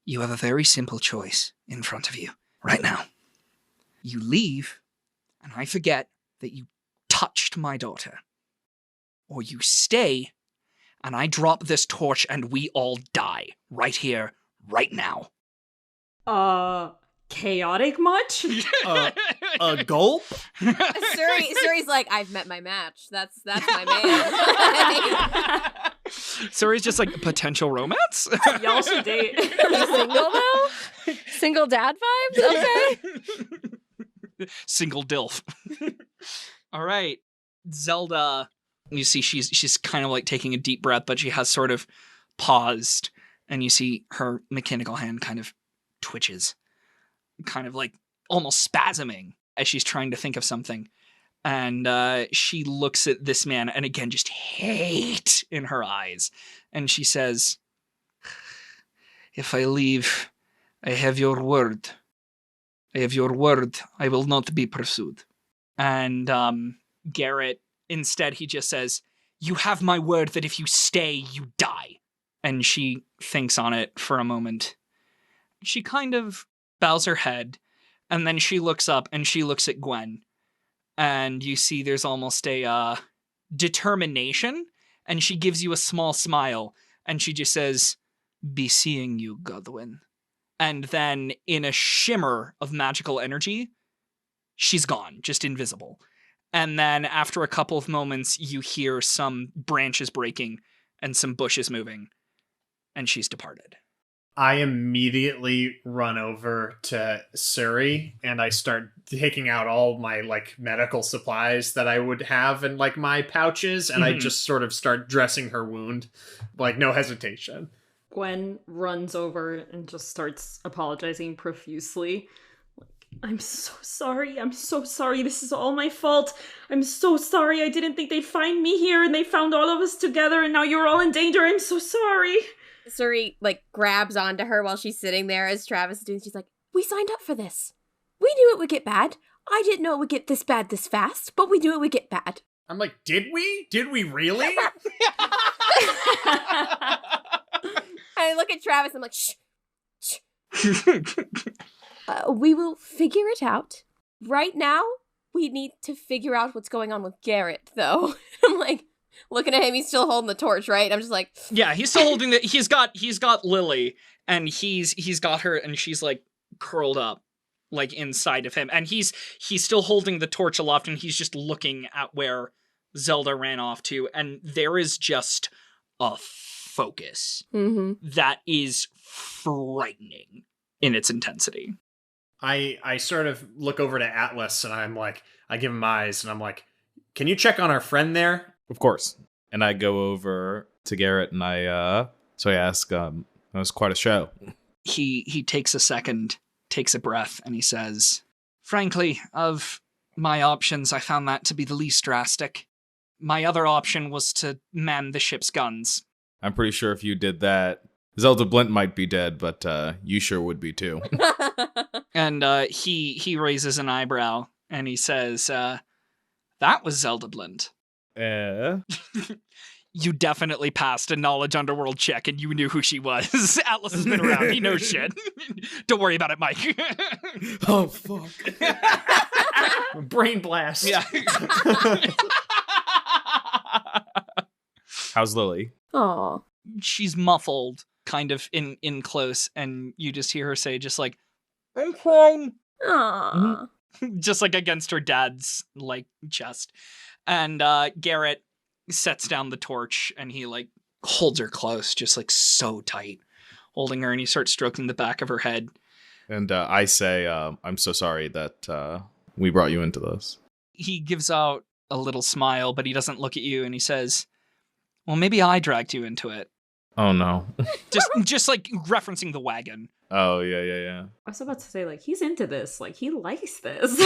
"You have a very simple choice in front of you right now. You leave, and I forget that you touched my daughter. Or you stay, and I drop this torch, and we all die right here, right now." Chaotic much? A gulp? Suri's like, "I've met my match. That's my man." Suri's just like, potential romance? Y'all should date. Single though? Single dad vibes? Okay. Single DILF. All right. Zelda, you see she's kind of like taking a deep breath, but she has sort of paused, and you see her mechanical hand kind of twitches, kind of like almost spasming as she's trying to think of something. And she looks at this man, and again, just hate in her eyes. And she says, "If I leave, I have your word. I have your word. I will not be pursued." And Garrett, instead, he just says, "You have my word that if you stay, you die." And she thinks on it for a moment. She kind of bows her head, and then she looks up, and she looks at Gwen. And you see there's almost a determination, and she gives you a small smile, and she just says, "Be seeing you, Godwin." And then in a shimmer of magical energy, she's gone, just invisible. And then after a couple of moments, you hear some branches breaking and some bushes moving, and she's departed. I immediately run over to Suri, and I start taking out all my like medical supplies that I would have in like my pouches, and I just sort of start dressing her wound, like no hesitation. Gwen runs over and just starts apologizing profusely. "I'm so sorry. I'm so sorry. This is all my fault. I'm so sorry. I didn't think they'd find me here, and they found all of us together, and now you're all in danger. I'm so sorry." Suri like grabs onto her while she's sitting there as Travis is doing. She's like, "We signed up for this. We knew it would get bad. I didn't know it would get this bad this fast, but we knew it would get bad." I'm like, did we? Did we really? I look at Travis. I'm like, "Shh, shh." We will figure it out. Right now, we need to figure out what's going on with Garrett, though. I'm like, looking at him, he's still holding the torch, right? I'm just like, yeah, he's still holding he's got Lily, and he's got her, and she's like curled up like inside of him, and he's still holding the torch aloft, and he's just looking at where Zelda ran off to, and there is just a focus that is frightening in its intensity. I sort of look over to Atlas, and I'm like, I give him eyes, and I'm like, "Can you check on our friend there?" Of course. And I go over to Garrett, and I ask, that was quite a show. He takes a second, takes a breath, and he says, "Frankly, of my options, I found that to be the least drastic. My other option was to man the ship's guns." I'm pretty sure if you did that, Zelda Blint might be dead, but you sure would be too. And he raises an eyebrow, and he says, "That was Zelda Blint." You definitely passed a knowledge underworld check, and you knew who she was. Atlas has been around. He knows shit. Don't worry about it, Mike. Oh, fuck. Brain blast. Yeah. How's Lily? "Aw." She's muffled, kind of in close, and you just hear her say, just like, "I'm fine." Aw. Just like against her dad's like chest. And Garrett sets down the torch and he like holds her close, just like so tight, holding her, and he starts stroking the back of her head. And I say, I'm so sorry that we brought you into this. He gives out a little smile, but he doesn't look at you, and he says, well, maybe I dragged you into it. Oh, no. just like referencing the wagon. Oh, yeah. I was about to say, like, he's into this. Like, he likes this.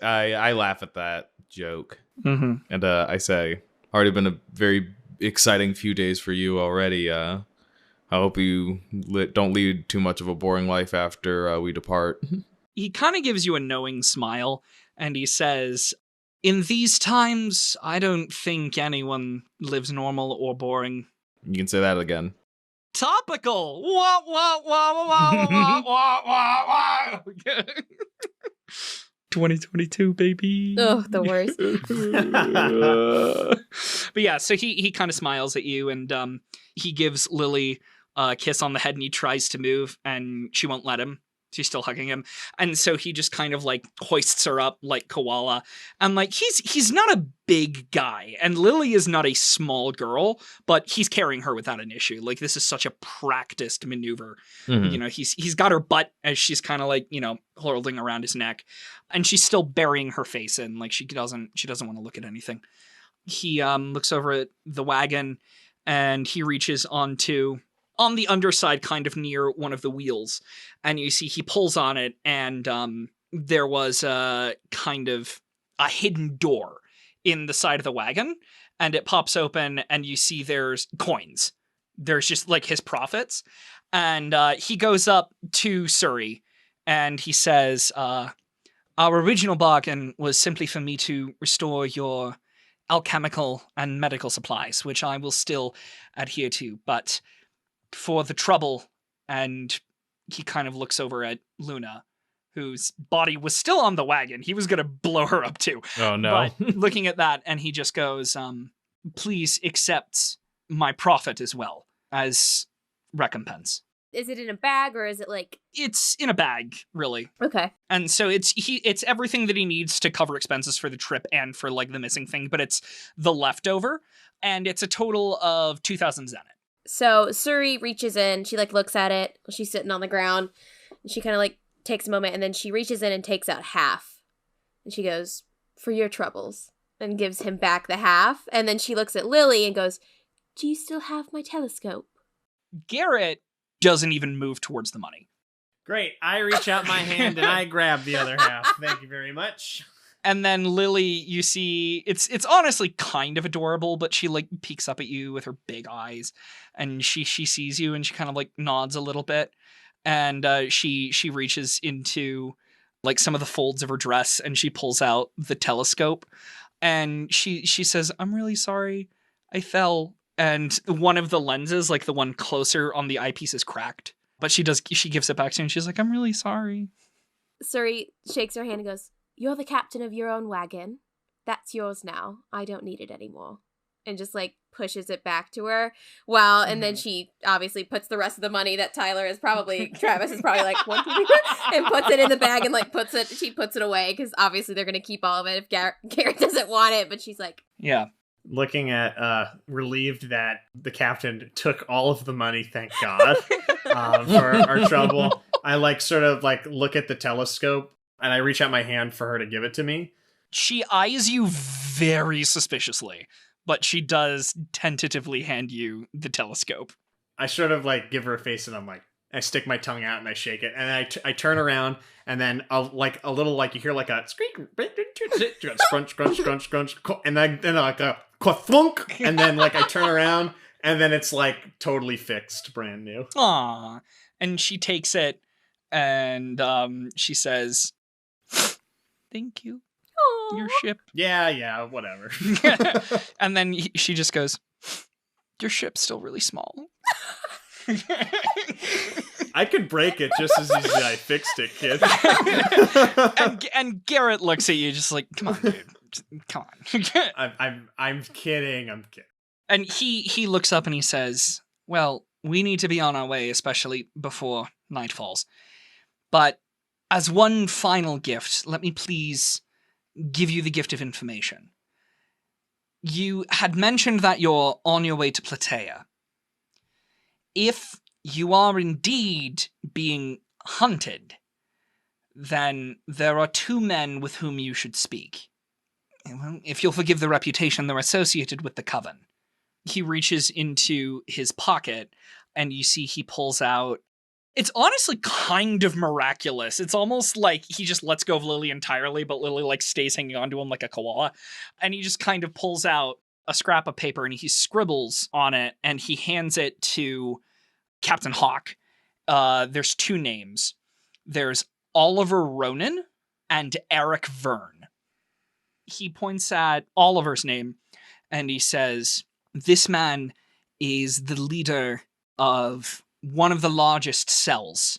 I laugh at that joke. Mm-hmm. And I say, already been a very exciting few days for you already. I hope you don't lead too much of a boring life after we depart. He kind of gives you a knowing smile, and he says, in these times, I don't think anyone lives normal or boring. You can say that again. Topical! Wah, wah, wah, wah, wah, wah, wah, wah. 2022, baby. Oh, the worst. But yeah, so he kind of smiles at you, and he gives Lily a kiss on the head, and he tries to move, and she won't let him. She's still hugging him. And so he just kind of like hoists her up like koala. And like he's not a big guy. And Lily is not a small girl, but he's carrying her without an issue. Like this is such a practiced maneuver. Mm-hmm. You know, he's got her butt as she's kind of like, you know, holding around his neck. And she's still burying her face in. Like she doesn't want to look at anything. He looks over at the wagon and he reaches on the underside, kind of near one of the wheels. And you see he pulls on it, and there was a kind of a hidden door in the side of the wagon, and it pops open, and you see there's coins. There's just like his profits. And he goes up to Suri, and he says, our original bargain was simply for me to restore your alchemical and medical supplies, which I will still adhere to, but for the trouble, and he kind of looks over at Luna, whose body was still on the wagon. He was going to blow her up too. Oh, no. But looking at that, and he just goes, please accept my profit as well as recompense. Is it in a bag or is it like... It's in a bag, really. Okay. And so it's everything that he needs to cover expenses for the trip and for like the missing thing, but it's the leftover, and it's a total of 2,000 zenit. So Suri reaches in, she like looks at it, she's sitting on the ground, and she kind of like takes a moment, and then she reaches in and takes out half. And she goes, for your troubles, and gives him back the half. And then she looks at Lily and goes, do you still have my telescope? Garrett doesn't even move towards the money. Great. I reach out my hand and I grab the other half. Thank you very much. And then Lily, you see, it's honestly kind of adorable, but she like peeks up at you with her big eyes, and she sees you and she kind of like nods a little bit, and she reaches into like some of the folds of her dress and she pulls out the telescope, and she says, I'm really sorry, I fell, and one of the lenses, like the one closer on the eyepiece, is cracked, but she gives it back to you and she's like, I'm really sorry. Suri shakes her hand and goes, you're the captain of your own wagon. That's yours now. I don't need it anymore. And just like pushes it back to her. Well, and then she obviously puts the rest of the money that Travis is probably like, what? And puts it in the bag and like she puts it away because obviously they're going to keep all of it if Garrett doesn't want it. But she's like, yeah. Looking at relieved that the captain took all of the money, thank God, for our trouble. I like sort of like look at the telescope and I reach out my hand for her to give it to me. She eyes you very suspiciously, but she does tentatively hand you the telescope. I sort of like give her a face and I'm like, I stick my tongue out and I shake it. And I turn around and then like a little like you hear like a squeak, scrunch, crunch, crunch, crunch. And then like a thunk. And then like I turn around and then it's like totally fixed, brand new. Aww. And she takes it and she says, thank you. aww. Your ship. Yeah, whatever. And then she just goes, your ship's still really small. I could break it just as easy as I fixed it, kid. and Garrett looks at you just like, come on, dude. Come on. I'm kidding. I'm kidding. And he looks up and he says, well, we need to be on our way, especially before night falls. But as one final gift, let me please give you the gift of information. You had mentioned that you're on your way to Plataea. If you are indeed being hunted, then there are 2 men with whom you should speak. If you'll forgive the reputation, they're associated with the Coven. He reaches into his pocket, and you see he pulls out... It's honestly kind of miraculous. It's almost like he just lets go of Lily entirely, but Lily like stays hanging onto him like a koala. And he just kind of pulls out a scrap of paper and he scribbles on it and he hands it to Captain Hawk. There's 2 names. There's Oliver Ronan and Eric Verne. He points at Oliver's name and he says, this man is the leader of one of the largest cells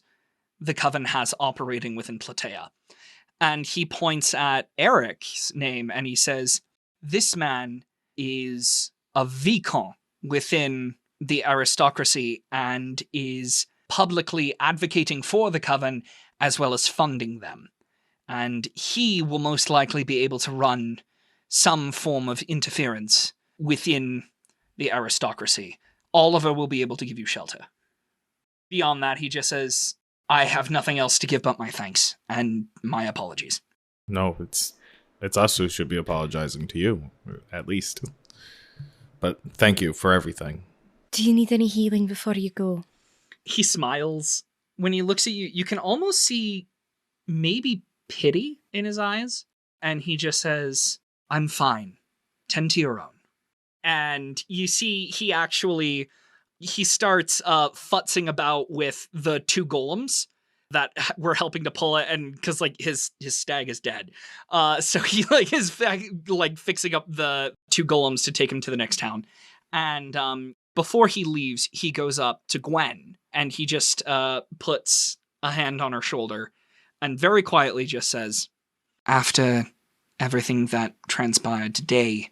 the Coven has operating within Plataea. And he points at Eric's name and he says, this man is a vicomte within the aristocracy and is publicly advocating for the Coven as well as funding them. And he will most likely be able to run some form of interference within the aristocracy. Oliver will be able to give you shelter. Beyond that, he just says, I have nothing else to give but my thanks and my apologies. No, it's us who should be apologizing to you, at least. But thank you for everything. Do you need any healing before you go? He smiles. When he looks at you, you can almost see maybe pity in his eyes. And he just says, I'm fine. Tend to your own. And you see he starts futzing about with the 2 golems that were helping to pull it, and because like his stag is dead, so he like is fixing up the 2 golems to take him to the next town. And before he leaves, he goes up to Gwen and he just puts a hand on her shoulder and very quietly just says, after everything that transpired today,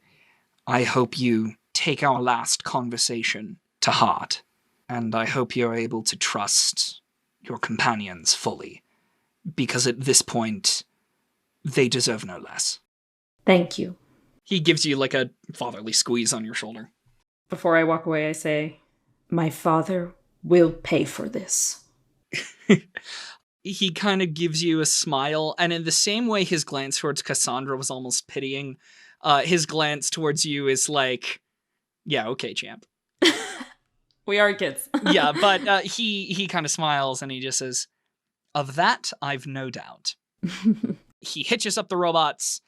I hope you take our last conversation to heart, and I hope you're able to trust your companions fully, because at this point, they deserve no less. Thank you. He gives you like a fatherly squeeze on your shoulder. Before I walk away, I say, my father will pay for this. He kind of gives you a smile, and in the same way his glance towards Cassandra was almost pitying, his glance towards you is like, yeah, okay, champ. We are kids. Yeah, but he kind of smiles and he just says, of that, I've no doubt. He hitches up the robots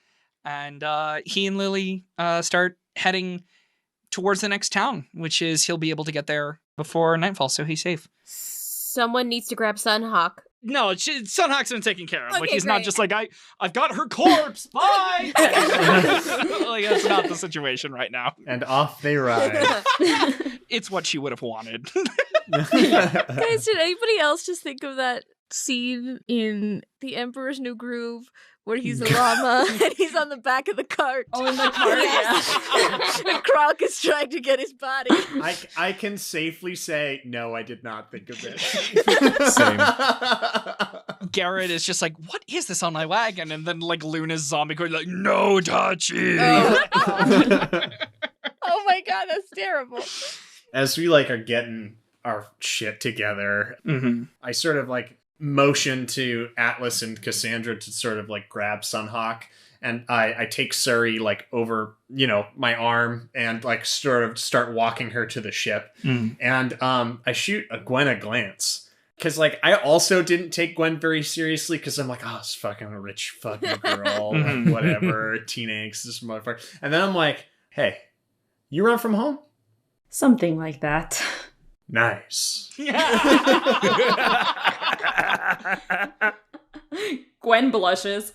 and he and Lily start heading towards the next town, which is he'll be able to get there before nightfall, so he's safe. Someone needs to grab Sunhawk. No, Sunhawk's been taken care of. Okay, like he's great. not just like I've got her corpse. Bye. Like that's not the situation right now. And off they ride. It's what she would have wanted. Guys, did anybody else just think of that scene in The Emperor's New Groove where he's a llama and he's on the back of the cart? Oh, in the cart, yeah. And Kronk is trying to get his body. I can safely say, no, I did not think of this. Same. Garrett is just like, what is this on my wagon? And then like Luna's zombie going like, no touchy. Oh my god, that's terrible. As we like are getting our shit together, I sort of like motion to Atlas and Cassandra to sort of like grab Sunhawk, and I take Suri like over, my arm and like sort of start walking her to the ship. And I shoot Gwen a glance. Because, like, I also didn't take Gwen very seriously because I'm like, oh, it's fucking a rich fucking girl, like, whatever, teen angst, this motherfucker. And then I'm like, hey, you run from home? Something like that. Nice. Gwen blushes.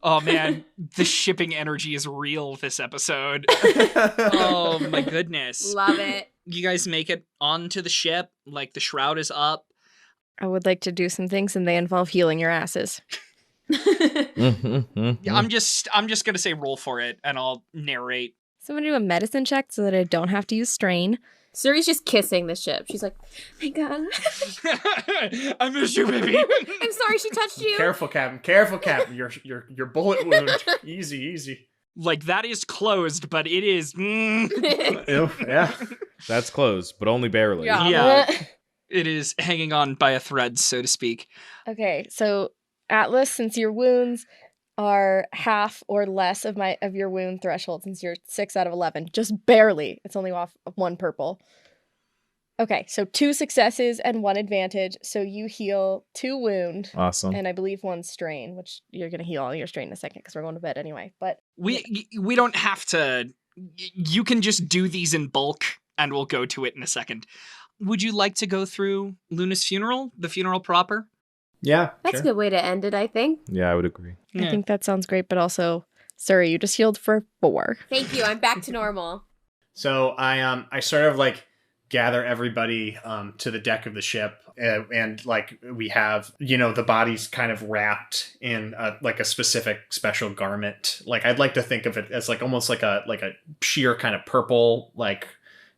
Oh man, the shipping energy is real this episode. Oh my goodness. Love it. You guys make it onto the ship, like the shroud is up. I would like to do some things and they involve healing your asses. Yeah, I'm just gonna say roll for it and I'll narrate. So I'm gonna do a medicine check so that I don't have to use strain. Suri's just kissing the ship. She's like, thank God. I miss you, baby. I'm sorry she touched you. Careful, Captain. Careful, Captain. Your bullet wound. Easy. Like, that is closed, but it is... Ew, yeah. That's closed, but only barely. Yeah. It is hanging on by a thread, so to speak. Okay, so Atlas, since your wounds are half or less of your wound threshold, since you're 6 out of 11, just barely. It's only off of 1 purple. Okay, so 2 successes and 1 advantage. So you heal 2 wound. Awesome. And I believe 1 strain, which you're going to heal all your strain in a second because we're going to bed anyway. But We don't have to... You can just do these in bulk, and we'll go to it in a second. Would you like to go through Luna's funeral, the funeral proper? Yeah, That's a good way to end it, I think. Yeah, I would agree. I think that sounds great. But also, Suri, you just healed for 4. Thank you. I'm back to normal. So I sort of like gather everybody to the deck of the ship, and like we have, you know, the bodies kind of wrapped in like a specific special garment. Like I'd like to think of it as like almost like a sheer kind of purple, like,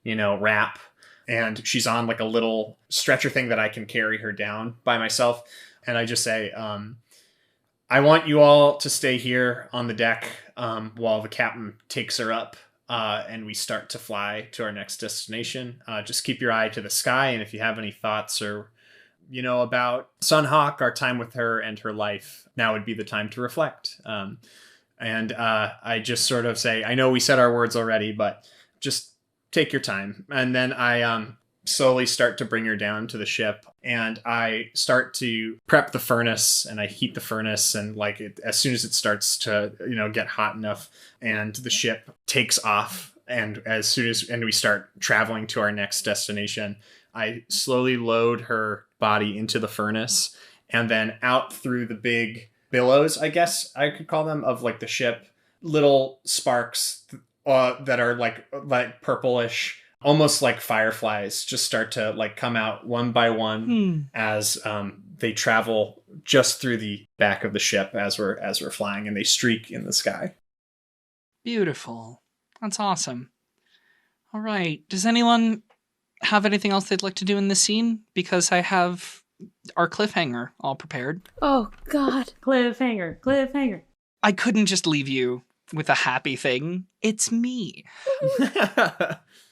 you know, wrap. And she's on like a little stretcher thing that I can carry her down by myself. And I just say, I want you all to stay here on the deck while the captain takes her up. And we start to fly to our next destination. Just keep your eye to the sky. And if you have any thoughts or, you know, about Sunhawk, our time with her and her life, now would be the time to reflect. And I just sort of say, I know we said our words already, but just take your time. And then I slowly start to bring her down to the ship, and I start to prep the furnace, and I heat the furnace, and like as soon as it starts to, you know, get hot enough and the ship takes off, and we start traveling to our next destination, I slowly load her body into the furnace, and then out through the big billows, I guess I could call them, of like the ship, little sparks that are like purplish, almost like fireflies, just start to like come out one by one as they travel just through the back of the ship as we're flying, and they streak in the sky. Beautiful. That's awesome. All right. Does anyone have anything else they'd like to do in this scene? Because I have our cliffhanger all prepared. Oh, God. Cliffhanger. I couldn't just leave you with a happy thing. It's me.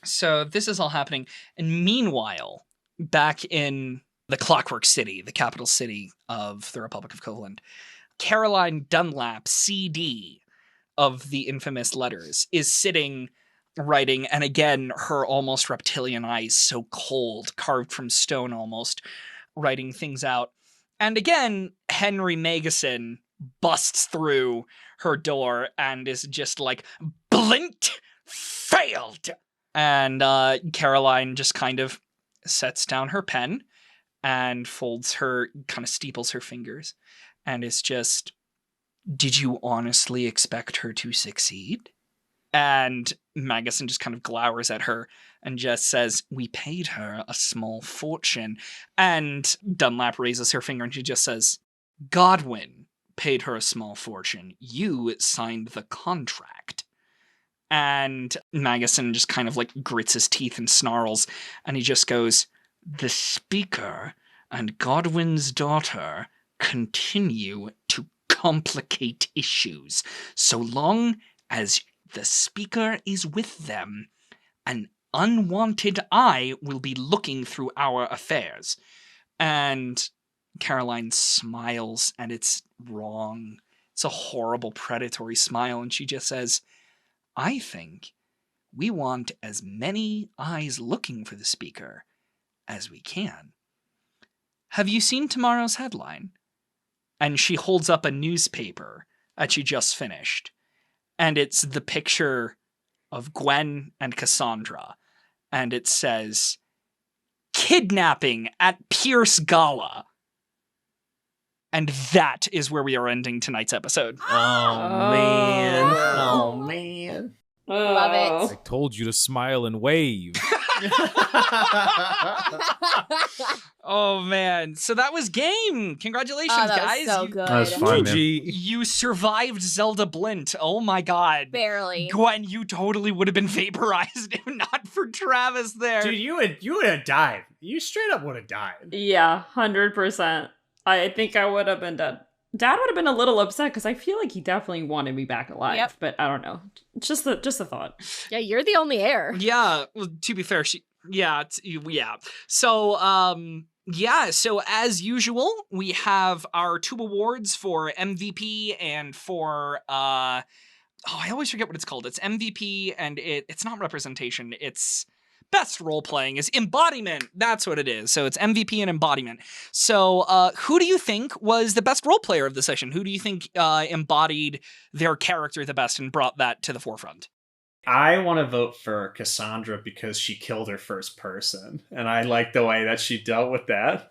So this is all happening. And meanwhile, back in the Clockwork City, the capital city of the Republic of Coleman, Caroline Dunlap, CD of the infamous letters, is sitting writing, and again, her almost reptilian eyes so cold, carved from stone almost, writing things out. And again, Henry Magason busts through her door and is just like, Blint failed! And Caroline just kind of sets down her pen and folds her, kind of steeples her fingers, and is just, did you honestly expect her to succeed? And Magason just kind of glowers at her and just says, we paid her a small fortune. And Dunlap raises her finger and she just says, Godwin paid her a small fortune. You signed the contract. And Magason just kind of like grits his teeth and snarls, and he just goes, the speaker and Godwin's daughter continue to complicate issues. So long as the speaker is with them, an unwanted eye will be looking through our affairs. And Caroline smiles, and it's wrong. It's a horrible, predatory smile, and she just says, I think we want as many eyes looking for the speaker as we can. Have you seen tomorrow's headline? And she holds up a newspaper that she just finished. And it's the picture of Gwen and Cassandra. And it says, kidnapping at Pierce Gala. And that is where we are ending tonight's episode. Oh, man. Oh, man. Love it. I told you to smile and wave. Oh man, so that was game. Congratulations, Oh, that guys. was so You- good. That was fun, man. You survived Zelda Blint. Oh my god. Barely. Gwen, you totally would have been vaporized if not for Travis there. Dude, you would have died. You straight up would have died. Yeah, 100%. I think I would have been dead. Dad would have been a little upset because I feel like he definitely wanted me back alive. Yep. But I don't know. Just a thought. Yeah, you're the only heir. Yeah, well, to be fair, yeah. So as usual, we have our 2 awards for MVP and for I always forget what it's called. It's MVP and it's not representation. It's best role playing is embodiment. That's what it is. So it's MVP and embodiment. So who do you think was the best role player of the session? Who do you think embodied their character the best and brought that to the forefront? I want to vote for Cassandra because she killed her first person, and I like the way that she dealt with that.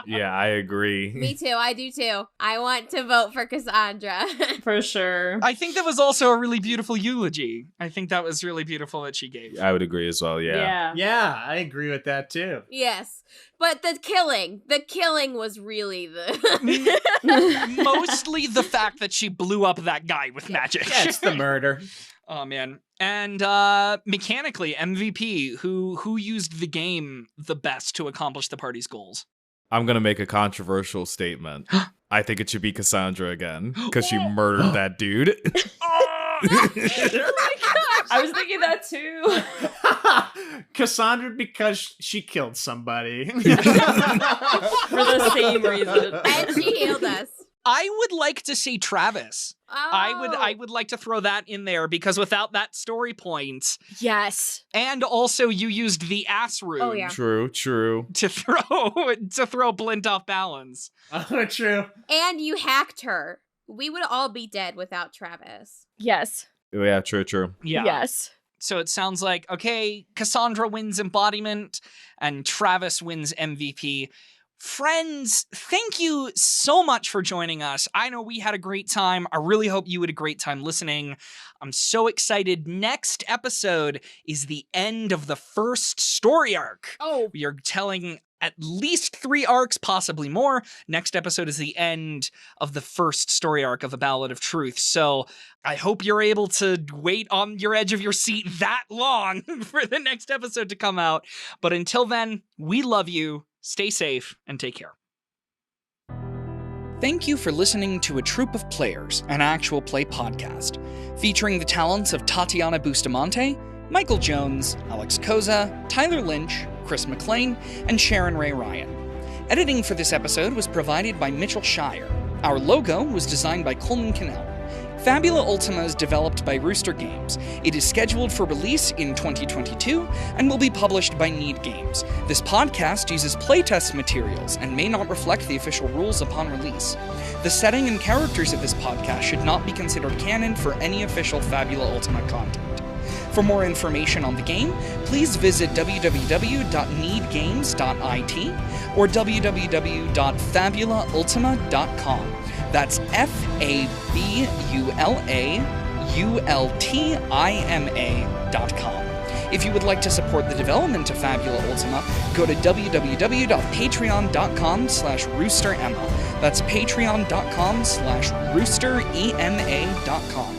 Yeah, I agree. Me too. I do too. I want to vote for Cassandra. For sure. I think that was also a really beautiful eulogy. I think that was really beautiful that she gave. I would agree as well, yeah. Yeah, I agree with that too. Yes. But the killing was really the... Mostly the fact that she blew up that guy with magic. Yeah, it's the murder. Oh man. And mechanically, MVP, who used the game the best to accomplish the party's goals? I'm going to make a controversial statement. I think it should be Cassandra again, because she murdered that dude. Oh my gosh. I was thinking that too. Cassandra because she killed somebody. For the same reason. And she healed us. I would like to see Travis. Oh. I would like to throw that in there because without that story point, Yes. and also you used the ass rune Oh, yeah. True. to throw Blint off balance. Oh, true. And you hacked her. We would all be dead without Travis. Yes. Oh, yeah, true. Yeah. Yes. So it sounds like, okay, Cassandra wins embodiment and Travis wins MVP. Friends, thank you so much for joining us. I know we had a great time. I really hope you had a great time listening. I'm so excited. Next episode is the end of the first story arc. Oh. We are telling at least 3 arcs, possibly more. Next episode is the end of the first story arc of A Ballad of Truth. So I hope you're able to wait on your edge of your seat that long for the next episode to come out. But until then, we love you. Stay safe and take care. Thank you for listening to A Troupe of Players, an actual play podcast, featuring the talents of Tatiana Bustamante, Michael Jones, Alex Koza, Tyler Lynch, Chris Maclean, and Sharon Ray Ryan. Editing for this episode was provided by Mitchel Shire. Our logo was designed by Coleman Connell. Fabula Ultima is developed by Rooster Games. It is scheduled for release in 2022 and will be published by Need Games. This podcast uses playtest materials and may not reflect the official rules upon release. The setting and characters of this podcast should not be considered canon for any official Fabula Ultima content. For more information on the game, please visit www.needgames.it or www.fabulaultima.com. That's FABULAULTIMA.com. If you would like to support the development of Fabula Ultima, go to www.patreon.com/roosteremma. That's patreon.com/roosterema.com.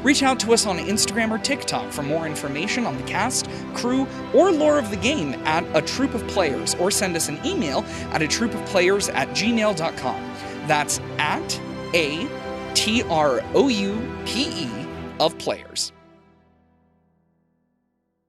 Reach out to us on Instagram or TikTok for more information on the cast, crew, or lore of the game at A Troupe of Players, or send us an email at atroupeofplayers@gmail.com. That's at ATROUPE of Players.